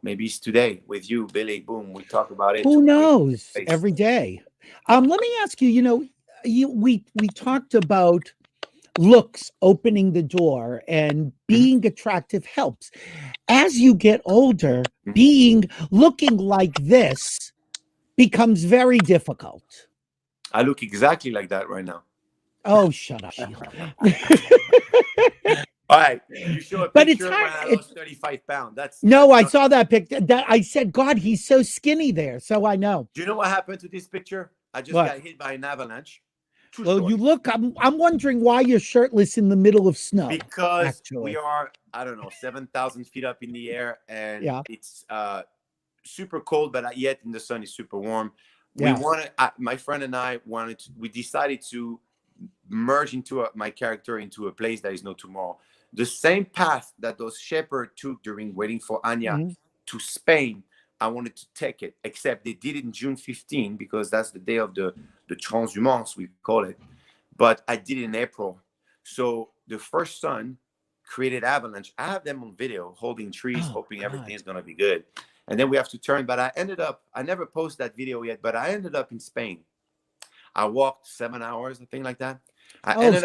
S4: maybe it's today with you, Billy. Boom, we talk about it.
S2: Who knows? Every day. Let me ask you, we talked about looks opening the door, and being attractive helps. As you get older, looking like this becomes very difficult.
S4: I look exactly like that right now.
S2: Oh, shut up, Gilles.
S4: All right, you show a
S2: But it's
S4: picture
S2: hard.
S4: when I lost 35 pounds.
S2: No, I
S4: not-
S2: saw that picture. That I said, God, he's so skinny there. So I know.
S4: Do you know what happened to this picture? I just
S2: What?
S4: got hit by an avalanche. True
S2: Well,
S4: story.
S2: you look. I'm wondering why you're shirtless in the middle of snow.
S4: Because
S2: actually.
S4: we are, I don't know, 7,000 feet up in the air, and
S2: Yeah.
S4: it's super cold, but yet in the sun is super warm.
S2: Yeah.
S4: We wanted, my friend and I we decided to merge my character into a place that is no tomorrow. The same path that those shepherds took during waiting for Anya to Spain, I wanted to take it, except they did it in June 15 because that's the day of the transhumance, we call it. But I did it in April. So the first sun created avalanche. I have them on video holding trees, hoping everything is going to be good. And then we have to turn. But I never posted that video yet, but I ended up in Spain. I walked 7 hours, a thing like that.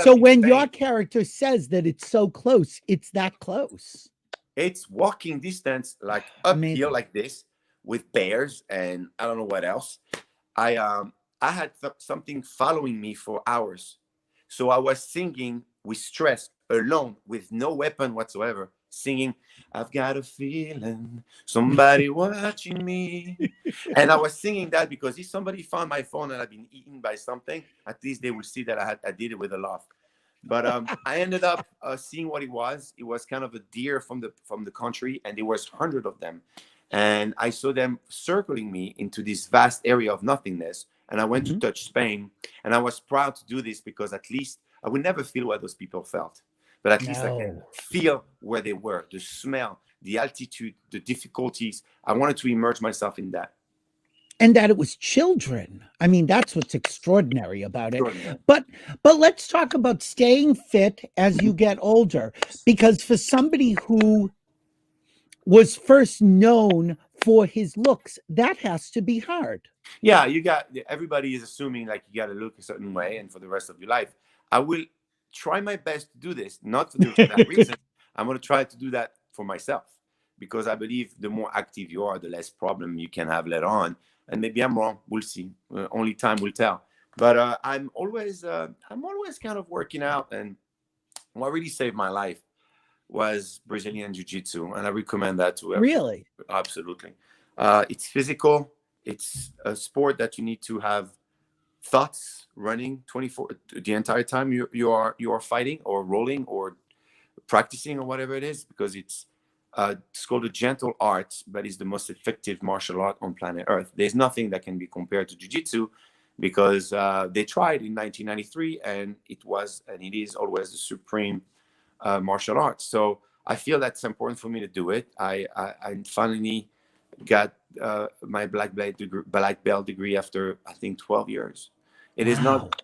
S2: So when your character says that it's so close, it's that close.
S4: It's walking distance, like uphill like this, with bears and I don't know what else. I had something following me for hours. So I was singing with stress, alone, with no weapon whatsoever, singing, I've got a feeling somebody watching me. And I was singing that because if somebody found my phone and I'd been eaten by something, at least they would see that I did it with a laugh. But I ended up seeing what it was. It was kind of a deer from the country, and there was 100 of them. And I saw them circling me into this vast area of nothingness. And I went to touch Spain. And I was proud to do this because at least I would never feel what those people felt. But at least I can feel where they were, the smell, the altitude, the difficulties. I wanted to immerse myself in that.
S2: And that it was children. I mean, that's what's extraordinary about it. But let's talk about staying fit as you get older, because for somebody who was first known for his looks, that has to be hard.
S4: Yeah, everybody is assuming like you got to look a certain way and for the rest of your life. I will try my best to do this, not for that reason. I'm going to try to do that for myself, because I believe the more active you are, the less problem you can have later on. And maybe I'm wrong. We'll see. Only time will tell. But I'm always kind of working out. And what really saved my life was Brazilian Jiu-Jitsu, and I recommend that to everyone. Really? Absolutely. It's physical. It's a sport that you need to have thoughts running the entire time you are fighting or rolling or practicing or whatever it is, because it's called a gentle art, but it's the most effective martial art on planet Earth. There's nothing that can be compared to Jiu-Jitsu, because they tried in 1993, and it is always the supreme martial art. So I feel that's important for me to do it. I finally got my black belt degree after, I think, 12 years. It is not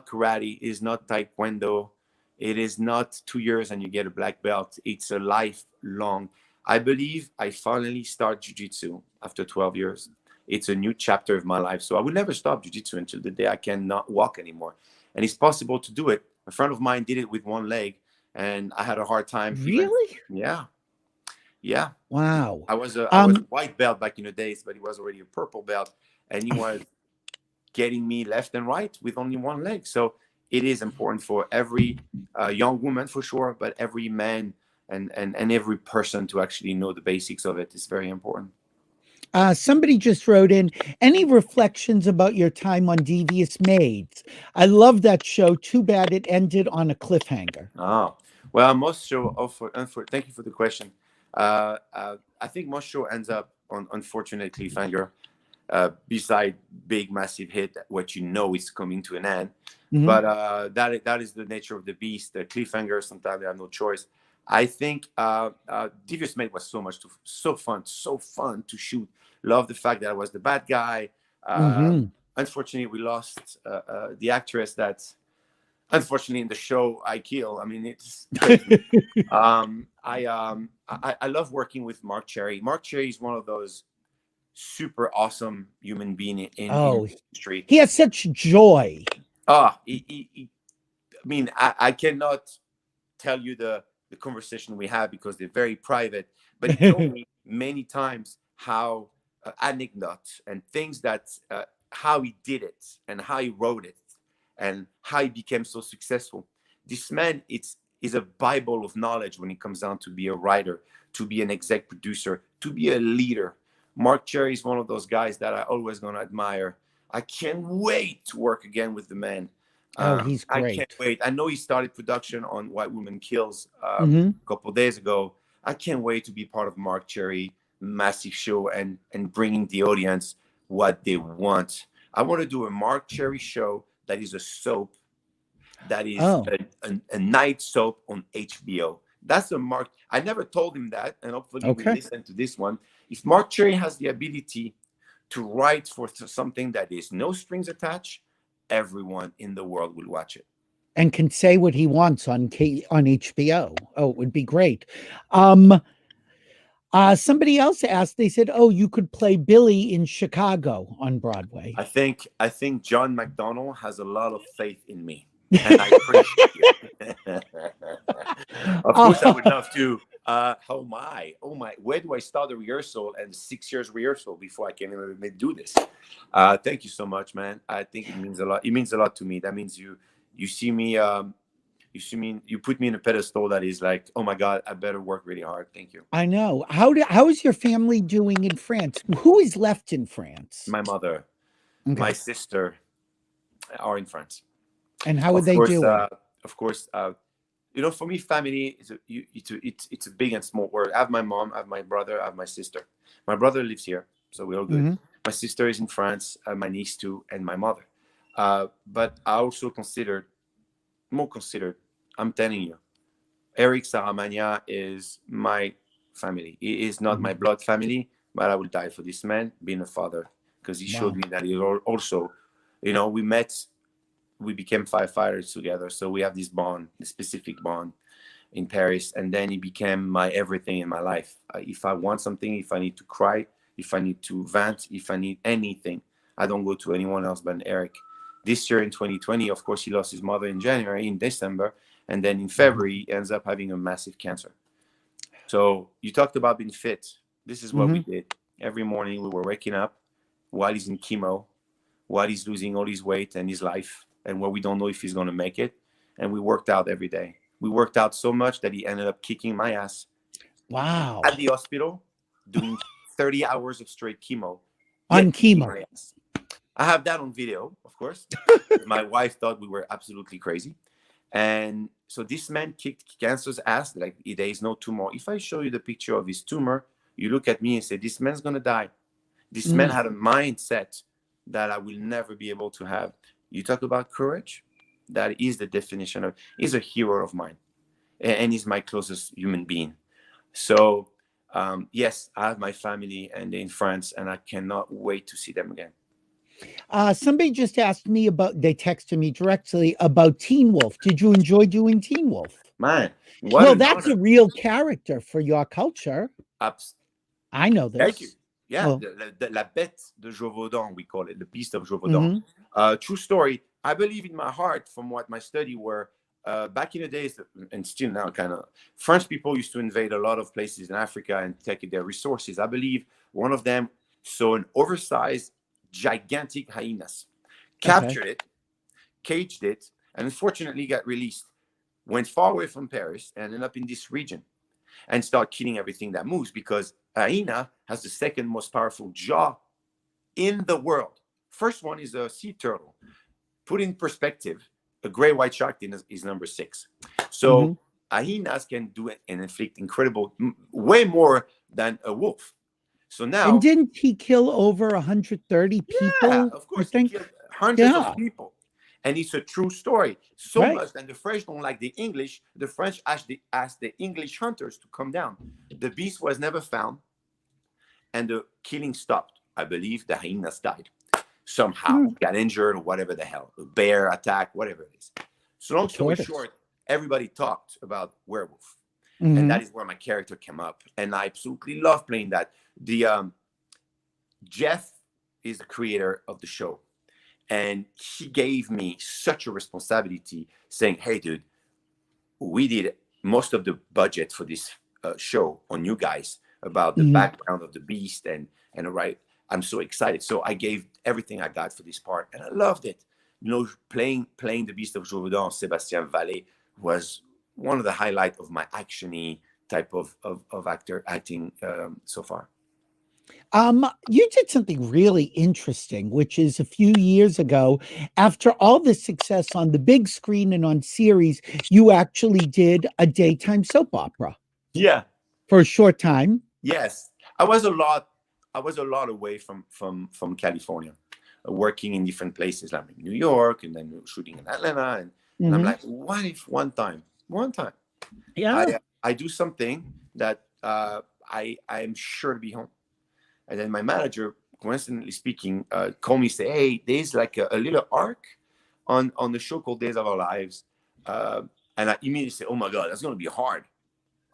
S4: karate. It is not taekwondo. It is not 2 years and you get a black belt. It's a lifelong. I believe I finally start jiu-jitsu after 12 years. It's a new chapter of my life. So I will never stop jiu-jitsu until the day I cannot walk anymore. And it's possible to do it. A friend of mine did it with one leg, and I had a hard time.
S2: Really?
S4: Yeah. Yeah.
S2: Wow.
S4: I was a white belt back in the days, but he was already a purple belt, and he was getting me left and right with only one leg. So it is important for every young woman, for sure, but every man and every person to actually know the basics of it is very important.
S2: Somebody just wrote in, any reflections about your time on Devious Maids? I love that show. Too bad it ended on a cliffhanger.
S4: Oh, well, most show thank you for the question. I think most show ends up on unfortunate cliffhanger, beside big massive hit, what you know is coming to an end. But that is the nature of the beast. The cliffhanger, sometimes they have no choice. I think Devious Maid was so fun to shoot. Love the fact that I was the bad guy. Unfortunately, we lost the actress that, unfortunately, in the show I kill. I mean, it's crazy. I love working with Mark Cherry. Mark Cherry is one of those super awesome human being in the industry.
S2: He has such joy.
S4: I mean, I cannot tell you the conversation we had because they're very private, but he told me many times how anecdotes and things that how he did it and how he wrote it and how he became so successful. This man is a Bible of knowledge when it comes down to be a writer, to be an exec producer, to be a leader. Mark Cherry is one of those guys that I always gonna admire. I can't wait to work again with the man.
S2: He's
S4: I
S2: great.
S4: can't wait. I know he started production on White Woman Kills a couple of days ago. I can't wait to be part of Mark Cherry massive show and bringing the audience what they want. I want to do a Mark Cherry show that is a soap, that is a night soap on HBO. That's a Mark. I never told him that, and hopefully we listen to this one. If Mark Cherry has the ability to write for something that is no strings attached, everyone in the world will watch it
S2: and can say what he wants on HBO. Oh, it would be great. Somebody else asked, they said, oh, you could play Billy in Chicago on Broadway.
S4: I think John McDonnell has a lot of faith in me, and I appreciate it. Of course, I would love to. Oh my, where do I start the rehearsal? And 6 years rehearsal before I can even do this. Thank you so much, man. I think it means a lot. It means a lot to me. That means you see me, you put me in a pedestal that is like, oh my God, I better work really hard. Thank you.
S2: I know. How is your family doing in France? Who is left in France?
S4: My mother, my sister are in France.
S2: And how are they doing?
S4: Of course, you know, for me, family it's a big and small word. I have my mom, I have my brother, I have my sister. My brother lives here, so we're all good. My sister is in France, my niece too, and my mother. But I also considered, I'm telling you, Eric Saramagna is my family. He is not my blood family, but I will die for this man, being a father, because he showed me that he also, you know, we became firefighters together. So we have this bond, this specific bond in Paris. And then he became my everything in my life. If I want something, if I need to cry, if I need to vent, if I need anything, I don't go to anyone else but Eric. This year in 2020, of course, he lost his mother in January, in December. And then in February, he ends up having a massive cancer. So you talked about being fit. This is what we did. Every morning we were waking up while he's in chemo, while he's losing all his weight and his life, and where we don't know if he's going to make it. And we worked out every day. We worked out so much that he ended up kicking my ass.
S2: Wow.
S4: At the hospital, doing 30 hours of straight chemo.
S2: On chemo.
S4: I have that on video, of course. My wife thought we were absolutely crazy. And so this man kicked cancer's ass, like there is no tumor. If I show you the picture of his tumor, you look at me and say, this man's going to die. This man had a mindset that I will never be able to have. You talk about courage. That is the definition of, he's a hero of mine. And he's my closest human being. So, yes, I have my family and they're in France, and I cannot wait to see them again.
S2: Somebody just asked me they texted me directly about Teen Wolf. Did you enjoy doing Teen Wolf?
S4: Man,
S2: well, that's honor. A real character for your culture. I know this.
S4: Thank you. Yeah, la bête de Gévaudan, we call it, the beast of Gévaudan. True story. I believe in my heart, from what my study were, back in the days, and still now kind of, French people used to invade a lot of places in Africa and take their resources. I believe one of them saw an oversized, gigantic hyenas, captured it, caged it, and unfortunately got released. Went far away from Paris and ended up in this region and start killing everything that moves, because a hyena has the second most powerful jaw in the world. First one is a sea turtle. Put in perspective, a gray white shark is number 6. So hyenas can do it and inflict incredible, way more than a wolf. So now,
S2: and didn't he kill over 130 people?
S4: Yeah, of course, he killed hundreds of people. And it's a true story. So much that the French don't like the English. The French actually asked the English hunters to come down. The beast was never found, and the killing stopped. I believe the hyenas died. Somehow got injured or whatever the hell. A bear attack, whatever it is. So long story short, everybody talked about werewolf. And that is where my character came up. And I absolutely love playing that. Jeff is the creator of the show. And he gave me such a responsibility, saying, "Hey, dude, we did most of the budget for this show on you guys about the background of the beast, and right, I'm so excited." So I gave everything I got for this part, and I loved it. You know, playing the Beast of Gévaudan, Sébastien Vallée, was one of the highlights of my actiony type of acting so far.
S2: You did something really interesting, which is a few years ago, after all the success on the big screen and on series, you actually did a daytime soap opera.
S4: Yeah.
S2: For a short time.
S4: Yes. I was a lot away from California, working in different places, like New York, and then shooting in Atlanta. And I'm like, what if one time,
S2: yeah,
S4: I do something that I'm sure to be home. And then my manager, coincidentally speaking, called me, say, "Hey, there's like a little arc on the show called Days of Our Lives." And I immediately say, "Oh my God, that's going to be hard."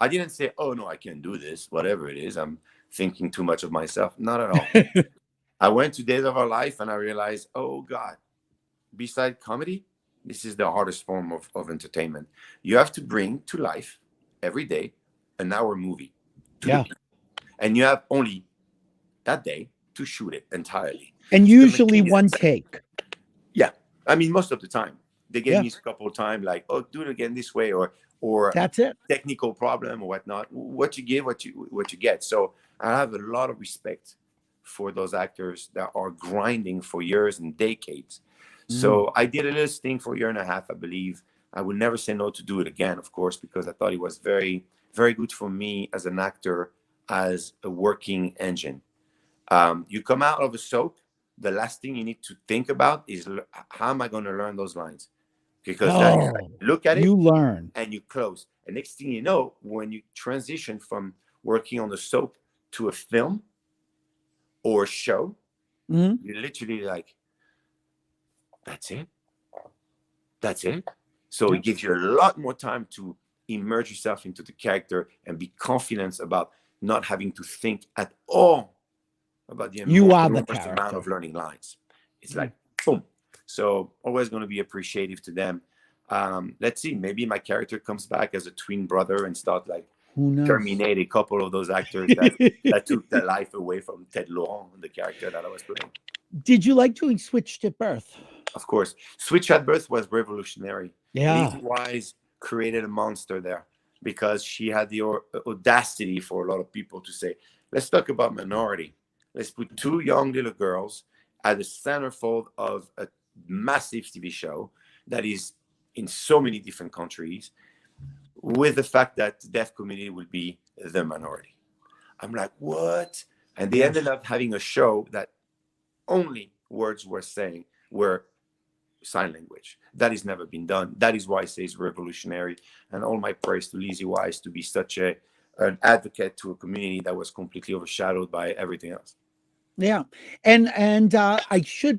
S4: I didn't say, "Oh no, I can't do this," whatever it is. I'm thinking too much of myself. Not at all. I went to Days of Our Life and I realized, oh God, beside comedy, this is the hardest form of entertainment. You have to bring to life every day an hour movie. And you have only that day to shoot it entirely.
S2: And usually one take.
S4: Yeah. I mean, most of the time. They gave me a couple of times, like, "Oh, do it again this way," or
S2: that's it.
S4: Technical problem or whatnot. What you give, what you get. So I have a lot of respect for those actors that are grinding for years and decades. So I did a little sting for a year and a half, I believe. I would never say no to do it again, of course, because I thought it was very, very good for me as an actor, as a working engine. You come out of a soap, the last thing you need to think about is, how am I going to learn those lines? Because then you look at it,
S2: you learn,
S4: and you close. And next thing you know, when you transition from working on the soap to a film or a show, you're literally like, that's it. That's it. So it gives you a lot more time to immerse yourself into the character and be confident about not having to think at all about the enormous amount of learning lines. It's like, boom. So always going to be appreciative to them. Let's see, maybe my character comes back as a twin brother and start like terminate a couple of those actors that took their life away from Ted Laurent, the character that I was playing.
S2: Did you like doing Switched at Birth?
S4: Of course. Switch at Birth was revolutionary.
S2: Yeah.
S4: Lizzie Wise created a monster there because she had the audacity for a lot of people to say, let's talk about minority. Let's put two young little girls at the centerfold of a massive TV show that is in so many different countries, with the fact that the deaf community will be the minority. I'm like, what? And they ended up having a show that only words were saying were sign language. That has never been done. That is why I say it's revolutionary. And all my praise to Lizzie Wise to be such an advocate to a community that was completely overshadowed by everything else.
S2: Yeah. And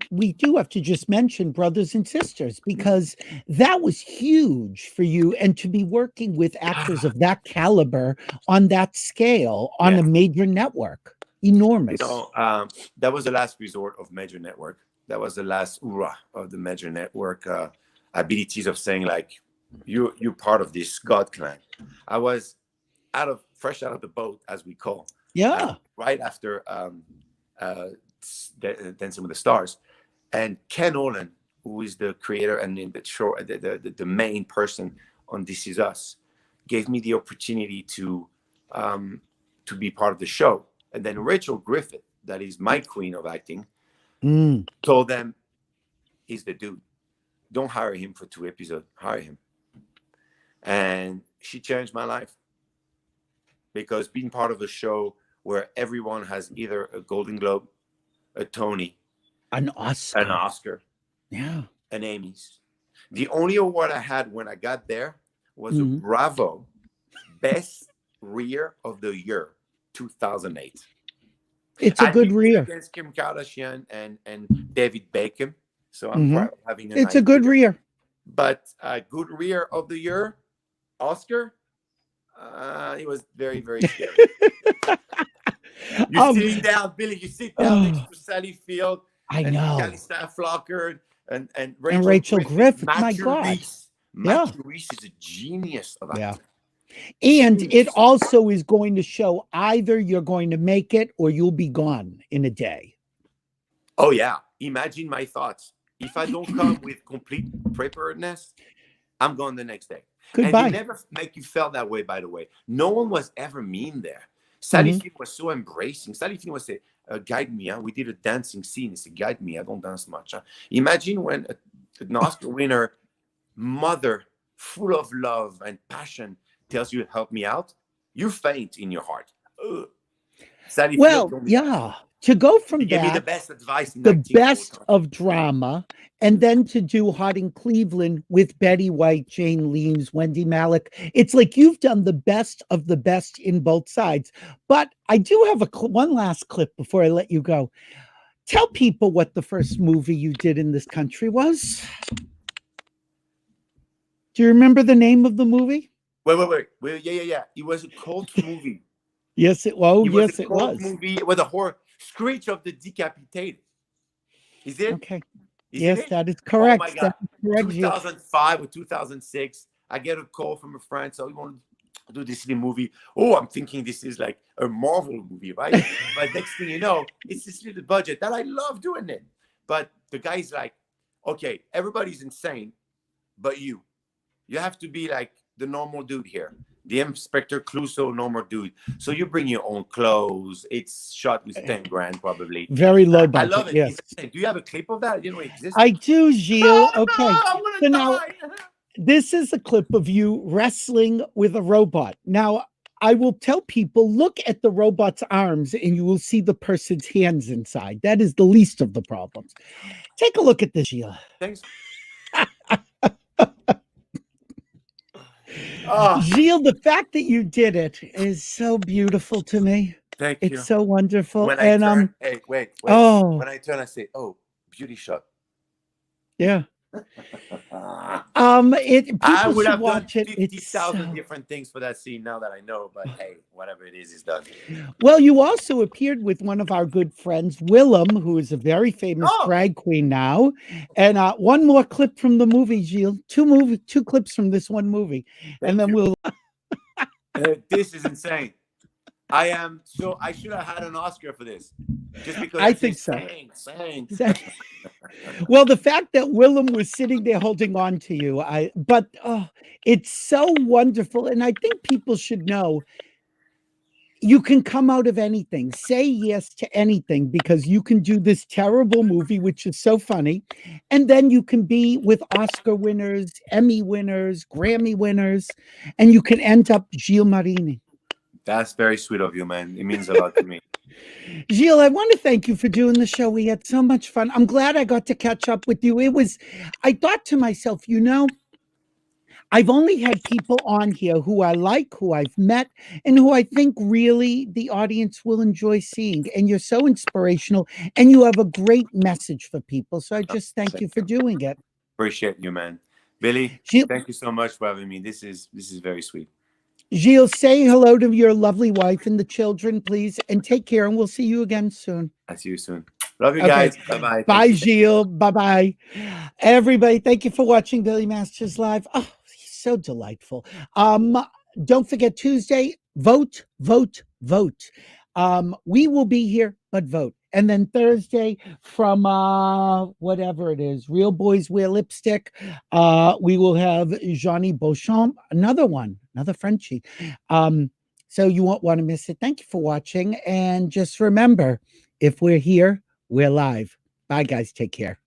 S2: we do have to just mention Brothers and Sisters, because that was huge for you. And to be working with actors of that caliber on that scale on a major network, enormous.
S4: You know, that was the last resort of major network. That was the last hoorah of the major network abilities of saying, like, you're part of this God clan. I was fresh out of the boat, as we call.
S2: Yeah.
S4: Right after Dancing with the Stars, and Ken Olin, who is the creator and in the show, the main person on This Is Us, gave me the opportunity to be part of the show. And then Rachel Griffith, that is my queen of acting, told them, he's the dude. Don't hire him for 2 episodes. Hire him. And she changed my life, because being part of a show where everyone has either a Golden Globe, a Tony,
S2: an Oscar,
S4: an Emmys. The only award I had when I got there was a Bravo Best Rear of the Year, 2008.
S2: It's a good rear
S4: against Kim Kardashian and David Beckham. So I'm proud of having
S2: it's a good rear.
S4: But a good rear of the year, Oscar, it was very, very scary. You're sitting down, Billy. You sit down next to Sally Field,
S2: I
S4: and
S2: know.
S4: Calista Flocker and
S2: Rachel Griffith, my
S4: Matthew
S2: God.
S4: Rhys.
S2: Yeah.
S4: Matthew Rhys is a genius of acting.
S2: And it also is going to show either you're going to make it or you'll be gone in a day.
S4: Oh, yeah. Imagine my thoughts. If I don't come with complete preparedness, I'm gone the next day.
S2: Goodbye.
S4: And they never make you feel that way, by the way. No one was ever mean there. Sally Field was so embracing. Sally Field was say, guide me. Huh? We did a dancing scene. He said, guide me. I don't dance much. Huh? Imagine when an Oscar winner, mother, full of love and passion, tells you, help me out. You faint in your heart. Sally Field told me that.
S2: To go from
S4: She gave me the
S2: that,
S4: best advice.
S2: the best of drama, and then to do Hot in Cleveland with Betty White, Jane Leeves, Wendy Malick. It's like you've done the best of the best in both sides. But I do have one last clip before I let you go. Tell people what the first movie you did in this country was. Do you remember the name of the movie?
S4: Wait. Yeah. It was a cult movie.
S2: Yes, it was.
S4: Yes, it was. Movie with a horror. Screech of the Decapitated. Is it?
S2: Okay.
S4: Is
S2: yes,
S4: it?
S2: that is correct.
S4: Oh my God.
S2: Correct,
S4: 2005 or 2006, I get a call from a friend. So we want to do this little movie. Oh, I'm thinking this is like a Marvel movie, right? But next thing you know, it's this little budget that I love doing it. But the guy's like, okay, everybody's insane, but you have to be like the normal dude here. The Inspector Clouseau normal dude. So you bring your own clothes. It's shot with 10 grand probably.
S2: Very low budget.
S4: I love it.
S2: Yes.
S4: Do you have a clip of that? You know, it exists.
S2: I do, Gilles. Okay.
S4: No, I'm gonna
S2: so
S4: die.
S2: Now, this is a clip of you wrestling with a robot. Now, I will tell people, look at the robot's arms and you will see the person's hands inside. That is the least of the problems. Take a look at this, Gilles.
S4: Thanks.
S2: Gilles, the fact that you did it is so beautiful to me.
S4: Thank you.
S2: It's so wonderful.
S4: When I turn, hey, wait.
S2: Oh.
S4: When I turn, I say, "Oh, beauty shot."
S2: Yeah.
S4: I would have
S2: watch
S4: done
S2: it.
S4: 50,000 different things for that scene now that I know, but hey, whatever it is done.
S2: Well, you also appeared with one of our good friends, Willem, who is a very famous drag queen now. And one more clip from the movie, Gilles. Two clips from this one movie. And then we'll
S4: this is insane. I should have had an Oscar for this. Just because
S2: I think so.
S4: Sang.
S2: Well, the fact that Willem was sitting there holding on to you, it's so wonderful. And I think people should know you can come out of anything. Say yes to anything because you can do this terrible movie, which is so funny. And then you can be with Oscar winners, Emmy winners, Grammy winners, and you can end up Gilles Marini.
S4: That's very sweet of you, man. It means a lot to me.
S2: Gilles, I want to thank you for doing the show. We had so much fun. I'm glad I got to catch up with you. I thought to myself, I've only had people on here who I like, who I've met, and who I think really the audience will enjoy seeing. And you're so inspirational, and you have a great message for people. So I just thank you for doing it.
S4: Appreciate you, man. Billy, thank you so much for having me. This is very sweet.
S2: Gilles, say hello to your lovely wife and the children, please, and take care, and we'll see you again soon.
S4: I'll see you soon. Love you guys. Bye-bye.
S2: Bye, Gilles. Bye-bye. Everybody, thank you for watching Billy Masters Live. Oh, he's so delightful. Don't forget Tuesday, vote. We will be here, but vote. And then Thursday from whatever it is, Real Boys Wear Lipstick. We will have Johnny Beauchamp, another Frenchie. So you won't want to miss it. Thank you for watching. And just remember, if we're here, we're live. Bye, guys. Take care.